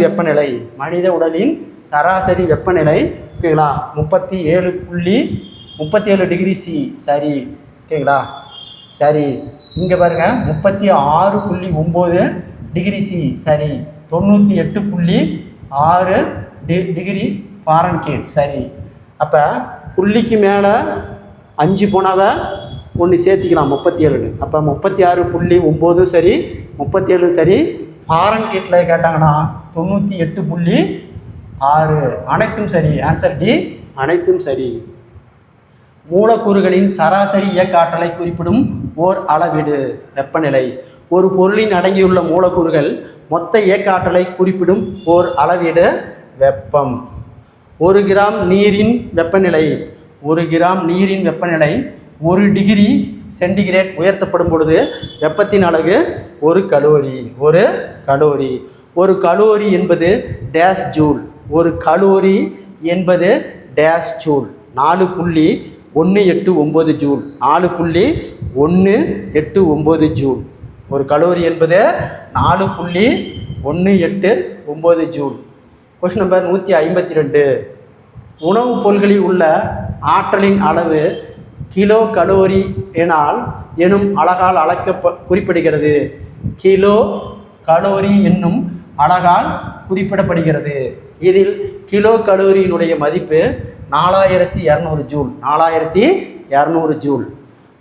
Speaker 1: வெப்பநிலை ஓகேங்களா 37 டிகிரி சி. சரி. ஓகேங்களா? சரி. இங்கே பாருங்கள் 36.9 டிகிரி சி. சரி. 98.6 டிகிரி ஃபாரன்ஹீட். சரி. அப்போ புள்ளிக்கு மேலே 5 போனாவை ஒன்று சேர்த்திக்கலாம் 37. அப்போ 36.9 சரி 37 சரி. ஃபாரன்ஹீட்டில் கேட்டாங்கன்னா 98.6 அனைத்தும் சரி. Answer D. அனைத்தும் சரி. மூலக்கூறுகளின் சராசரி இயக்க ஆற்றலை குறிப்பிடும் ஓர் அளவீடு வெப்பநிலை. ஒரு பொருளின் அடங்கியுள்ள மூலக்கூறுகள் மொத்த இயக்க ஆற்றலை குறிப்பிடும் ஓர் அளவீடு வெப்பம். 1 கிராம் நீரின் வெப்பநிலை 1 டிகிரி சென்டிகிரேட் உயர்த்தப்படும் பொழுது வெப்பத்தின் அலகு 1 கலோரி. ஒரு கலோரி என்பது டேஷ் ஜூல். 4.189 ஜூல். 4.189 ஜூல். ஒரு கலோரி என்பது 4.189 ஜூல். Question number 152. உணவுப் பொருள்களில் உள்ள ஆற்றலின் அளவு கிலோ கலோரி எனும் அலகால் குறிப்பிடுகிறது. கிலோ கலோரி என்னும் அலகால் குறிப்பிடப்படுகிறது. இதில் கிலோ கலோரியினுடைய மதிப்பு 4200 ஜூல். 4200 ஜூல்.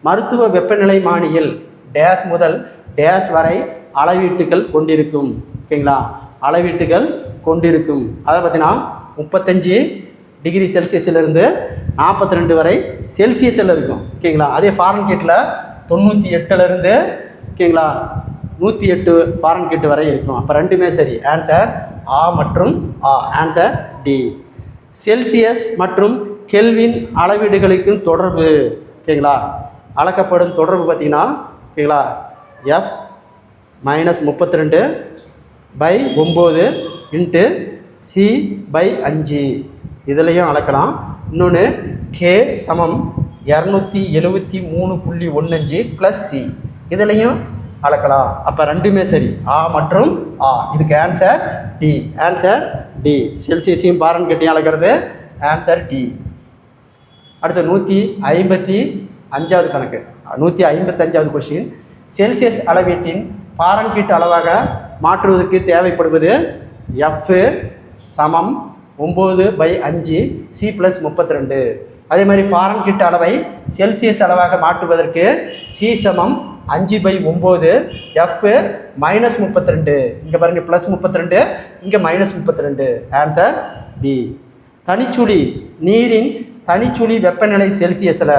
Speaker 1: மருத்துவ வெப்பநிலை மானியில் டேஸ் முதல் டேஸ் வரை அளவீட்டுகள் கொண்டிருக்கும். ஓகேங்களா? அளவீட்டுகள் கொண்டிருக்கும். அதை பார்த்தீங்கன்னா 35 டிகிரி செல்சியஸிலிருந்து 42 வரை செல்சியஸில் இருக்கும். ஓகேங்களா? அதே ஃபாரன்ஹீட்டில் 98லேருந்து ஓகேங்களா 108 ஃபாரன்ஹீட் வரை இருக்கும். அப்போ ரெண்டுமே சரி. ஆன்சர் ஆ மற்றும் ஆ. Answer D. செல்சியஸ் மற்றும் கெல்வின் அளவீடுகளுக்கு தொடர்பு. ஓகேங்களா? அளக்கப்படும் தொடர்பு பார்த்தீங்கன்னா ஓகேங்களா F -32/9 இன்ட்டு C/5 இதிலையும் அளக்கலாம். இன்னொன்று K = 273.15 + C இதிலையும் அளக்கலாம். அப்போ ரெண்டுமே சரி. ஆ மற்றும் ஆ. இதுக்கு ஆன்சர் டி. Answer D. செல்சியஸையும் ஃபாரன்ஹீட்டையும் அளக்கிறது ஆன்சர் டி. அடுத்து 155வது கணக்கு. 155வது கொஸ்டின். செல்சியஸ் அளவீட்டின் ஃபாரன்ஹீட் அளவாக மாற்றுவதற்கு தேவைப்படுவது F = 9/5 C + 32. அதே மாதிரி ஃபாரன்ஹீட் அளவை செல்சியஸ் அளவாக மாற்றுவதற்கு C = 5/9 F -32. இங்கே பாருங்கள் +32 இங்கே -32. Answer B. தனிச்சுழி நீரின் தனிச்சுழி வெப்பநிலை செல்சியஸில்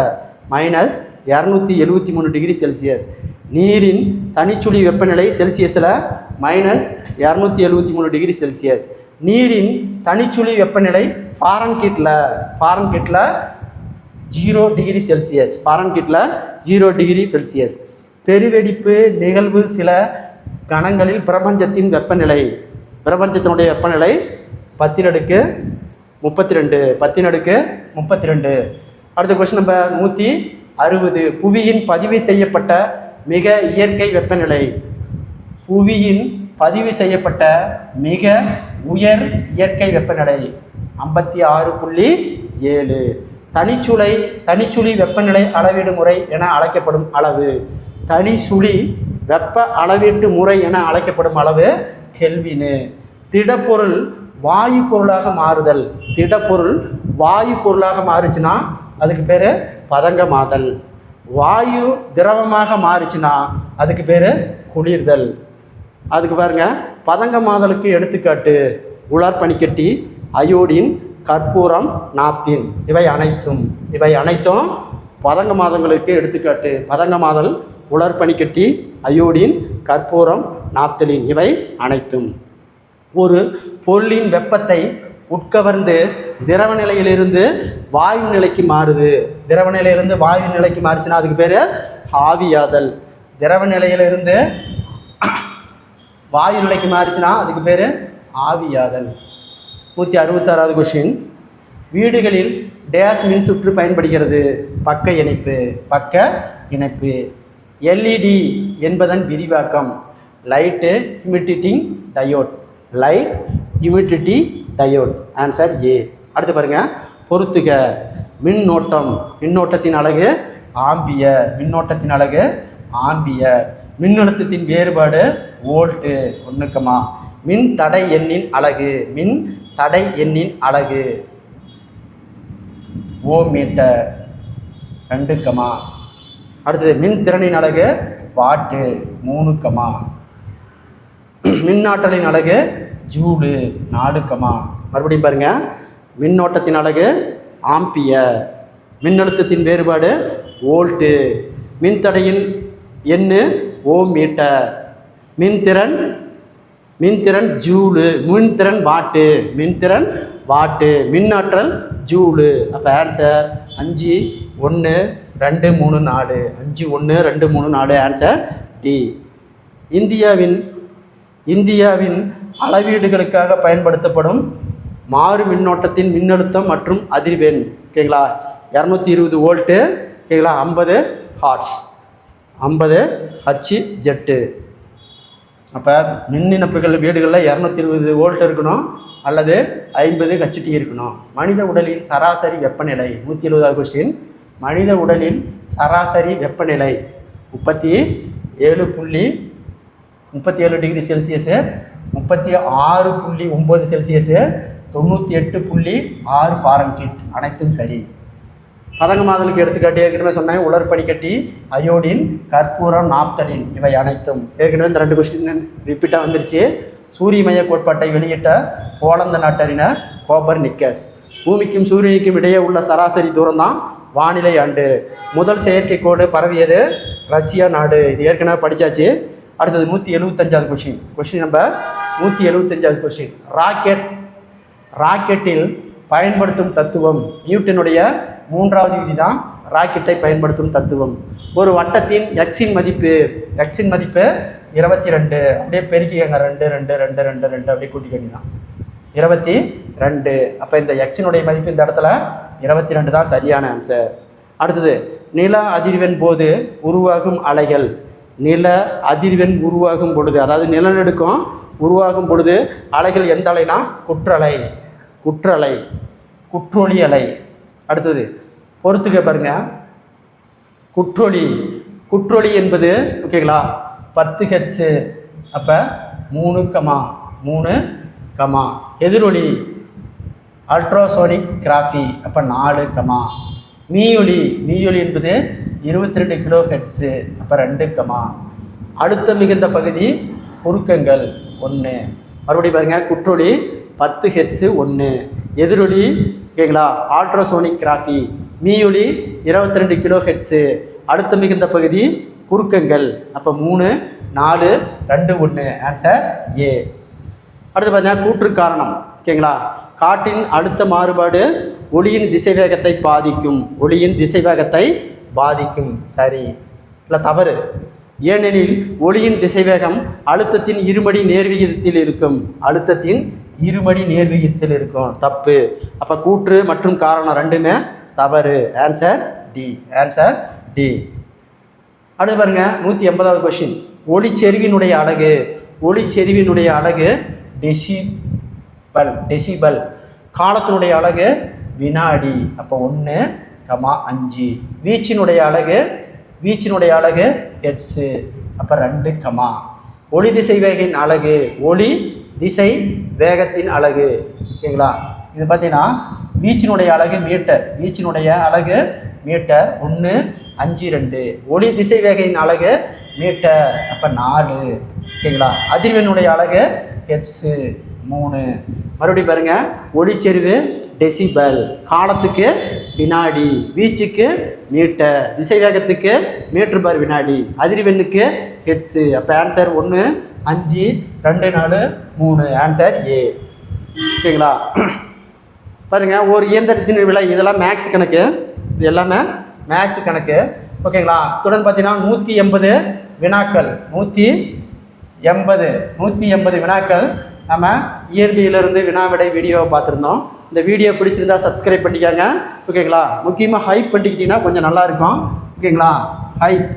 Speaker 1: -273 டிகிரி செல்சியஸ். நீரின் தனிச்சுழி வெப்பநிலை செல்சியஸில் -273 டிகிரி செல்சியஸ். நீரின் தனிச்சுழி வெப்பநிலை ஃபாரன்ஹீட்டில் 0 டிகிரி செல்சியஸ். ஃபாரன்ஹீட்டில் 0 டிகிரி செல்சியஸ். பெருவெடிப்பு நிகழ்வு சில கணங்களில் பிரபஞ்சத்தினுடைய வெப்பநிலை 10^32. அடுத்த கொஸ்டின் நம்பர் 160. புவியின் பதிவு செய்யப்பட்ட மிக இயற்கை வெப்பநிலை. புவியின் பதிவு செய்யப்பட்ட மிக உயர் இயற்கை வெப்பநிலை 56.7. தனிச்சுழி வெப்பநிலை அளவீடு முறை என அழைக்கப்படும் அளவு. தனிச்சுழி வெப்ப அளவீட்டு முறை என அழைக்கப்படும் அளவு கெல்வினு. திடப்பொருள் வாயு பொருளாக மாறுதல். திடப்பொருள் வாயு பொருளாக மாறுச்சுன்னா அதுக்கு பேர் பதங்கமாதல். வாயு திரவமாக மாறுச்சுன்னா அதுக்கு பேர் குளிர்தல். அதுக்கு பாருங்க, பதங்கமாதலுக்கு எடுத்துக்காட்டு உலர் பனிக்கட்டி, அயோடின், கற்பூரம், நாப்தின். இவை அனைத்தும் பதங்கமாதங்களுக்கு எடுத்துக்காட்டு. பதங்கமாதல், உலர் பனிக்கட்டி, அயோடின், கற்பூரம், நாப்தலின் இவை அனைத்தும். ஒரு பொருளின் வெப்பத்தை உட்கவர்ந்து திரவ நிலையிலிருந்து வாயு நிலைக்கு மாறுது. திரவ நிலையிலிருந்து வாயு நிலைக்கு மாறுச்சுன்னா அதுக்கு பேர் ஆவியாதல். திரவ நிலையிலிருந்து வாயு நிலைக்கு மாறுச்சுன்னா அதுக்கு பேர் ஆவியாதல். 166வது கொஸ்டின். வீடுகளில் டேஸ் மின் சுற்று பயன்படுகிறது. பக்க இணைப்பு. எல்இடி என்பதன் விரிவாக்கம். Light imitating diode. Answer A. அடுத்து பாருங்க, பொறுத்துக. மின்னோட்டத்தின் அலகு ஆம்பியர். மின்னழுத்தத்தின் வேறுபாடு வோல்ட்டு 1, மின் தடை எண்ணின் அலகு ஓமீட்டர் 2, அடுத்தது மின் திறனின் அலகு வாட்டு 3, மின்னாற்றலின் அலகு ஜூலு 4, மறுபடியும் பாருங்க, மின்னோட்டத்தின் அலகு ஆம்பியர், மின்னழுத்தத்தின் வேறுபாடு வோல்ட்டு, மின்தடையின் எண்ணு ஓமீட்டர், மின்திறன் ஜூலு, மின்திறன் வாட்டு, மின்னாற்றல் ஜூலு. அப்போ ஆன்சர் 5, 1, 2, 3, 4. 5, 1, 2, 3, 4 answer D. இந்தியாவின் அளவீடுகளுக்காக பயன்படுத்தப்படும் மாறு மின்னோட்டத்தின் மின்னழுத்தம் மற்றும் அதிர்வெண். ஓகேங்களா, 220 வோல்ட்டு. ஓகேங்களா, 50 ஹார்ட்ஸ், 50 ஹச்/ஜெட்டு. அப்போ மின் இணைப்புகள் வீடுகளில் 220 வோல்ட் இருக்கணும் அல்லது 50 ஹச்டி இருக்கணும். மனித உடலின் சராசரி வெப்பநிலை. 170வது கொஸ்டின். மனித உடலின் சராசரி வெப்பநிலை 37 டிகிரி செல்சியஸு, 36.9 செல்சியஸு, 98.6 ஃபாரன்ஹீட். அனைத்தும் சரி. பதங்கமாதலுக்கு எடுத்துக்காட்டு ஏற்கனவே சொன்னேன். உலர் பனிக்கட்டி, அயோடின், கற்பூரம், நாப்தலின் இவை அனைத்தும். ஏற்கனவே இந்த 2 கொஸ்டின் ரிப்பீட்டாக வந்துருச்சு. சூரிய மைய கோட்பாட்டை வெளியிட்ட போலந்து நாட்டறிஞர் கோபர்நிக்கஸ். பூமிக்கும் சூரியனுக்கும் இடையே உள்ள சராசரி தூரம் தான் வானிலை ஆண்டு. முதல் செயற்கைக்கோடு பரவியது ரஷ்யா நாடு. இது ஏற்கனவே படித்தாச்சு. அடுத்தது 175வது கொஸ்டின் நம்பர் 175வது கொஸ்டின். ராக்கெட்டில் பயன்படுத்தும் தத்துவம். நியூட்டனுடைய 3வது விதி தான் ராக்கெட்டை பயன்படுத்தும் தத்துவம். ஒரு வட்டத்தின் எக்ஸின் மதிப்பு 22. அப்படியே பெருக்கிக்கங்க, 2 2 2 2 2 அப்படியே கூட்டி கட்டி தான் 22. அப்போ இந்த எக்ஸினுடைய மதிப்பு இந்த இடத்துல 22 தான் சரியான ஆன்சர். அடுத்தது நில அதிர்வெண் போது உருவாகும் அலைகள். நில அதிர்வெண் உருவாகும் பொழுது, அதாவது நிலநடுக்கம் உருவாகும் பொழுது அலைகள் எந்த அலைனா குற்றொளி அலை. அடுத்தது பொறுத்துக்க பாருங்க, குற்றொளி என்பது ஓகேங்களா 10 ஹெர்ட்ஸு. அப்போ 3, எதிரொலி அல்ட்ராசோனிக் கிராஃபி. அப்போ 4, மீயொலி என்பது 22 கிலோ ஹெர்ட்ஸு. அப்போ 2, அழுத்தம் மிகுந்த பகுதி குறுக்கங்கள் 1. மறுபடியும் பாருங்கள், குற்றொளி 10 ஹெர்ட்ஸு 1, எதிரொலி ஓகேங்களா அல்ட்ராசோனிக் கிராஃபி, மீயொலி 22 கிலோ ஹெர்ட்ஸு, அழுத்தம் மிகுந்த பகுதி குறுக்கங்கள். அப்போ 3, 4, 2, 1 ஆன்சர் ஏ. அடுத்து பார்த்தீங்கன்னா கூற்று காரணம். ஓகேங்களா. காற்றின் அழுத்த மாறுபாடு ஒளியின் திசைவேகத்தை பாதிக்கும். ஒளியின் திசைவேகத்தை பாதிக்கும். சரி இல்லை தவறு. ஏனெனில் ஒளியின் திசைவேகம் அழுத்தத்தின் இருமடி நேர்விகிதத்தில் இருக்கும். அழுத்தத்தின் இருமடி நேர்விகிதத்தில் இருக்கும். தப்பு. அப்போ கூற்று மற்றும் காரணம் ரெண்டுமே தவறு. Answer D. Answer D. அடுத்து பாருங்க 180வது கொஸ்டின். ஒளிச்செறிவினுடைய அலகு. ஒளிச்செறிவினுடைய அலகு டெசிபல். டெசிபல். காலத்தினுடைய அலகு வினாடி. அப்போ 1,5. வீச்சினுடைய அலகு ஹெர்ட்ஸு. அப்போ 2, ஒளி திசை வேகின் அலகு. ஒளி திசை வேகத்தின் அலகு. ஓகேங்களா. இது பார்த்தீங்கன்னா வீச்சினுடைய அலகு மீட்டர். வீச்சினுடைய அலகு மீட்டர். 1,5,2. ஒளி திசை வேகையின் அலகு மீட்டர். அப்போ 4. ஓகேங்களா. அதிர்வெண்ணுடைய அலகு ஹெர்ட்ஸு. 3. மறுபடியும் பாருங்க. ஒளிச்செறிவு டெசிபல். காலத்துக்கு வினாடி. வீச்சுக்கு மீட்டர். திசை வேகத்துக்கு மீட்டர் பர் வினாடி. அதிர்வெண்ணுக்கு ஹெர்ட்ஸு. அப்போ ஆன்சர் 1, 5, 2, 4, 3. Answer A. ஓகேங்களா. பாருங்கள் ஒரு இயந்திரத்தின் விலை. இதெல்லாம் மேக்ஸ் கணக்கு. இது எல்லாமே மேக்ஸ் கணக்கு. ஓகேங்களா. இத்துடன் பார்த்தீங்கன்னா 180 வினாக்கள். 180 வினாக்கள் நம்ம இயற்பியிலிருந்து வினாவிடை வீடியோவை பார்த்துருந்தோம். இந்த வீடியோ பிடிச்சிருந்தா சப்ஸ்கிரைப் பண்ணிக்கோங்க. ஓகேங்களா. முக்கியமாக ஹைப் பண்ணிக்கிட்டிங்கன்னா கொஞ்சம் நல்லாயிருக்கும். ஓகேங்களா. ஹைப்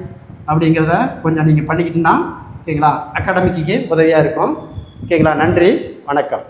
Speaker 1: அப்படிங்கிறத கொஞ்சம் நீங்கள் பண்ணிக்கிட்டிங்கன்னா ஓகேங்களா அகாடமிக்கு உதவியாக இருக்கும். ஓகேங்களா. நன்றி, வணக்கம்.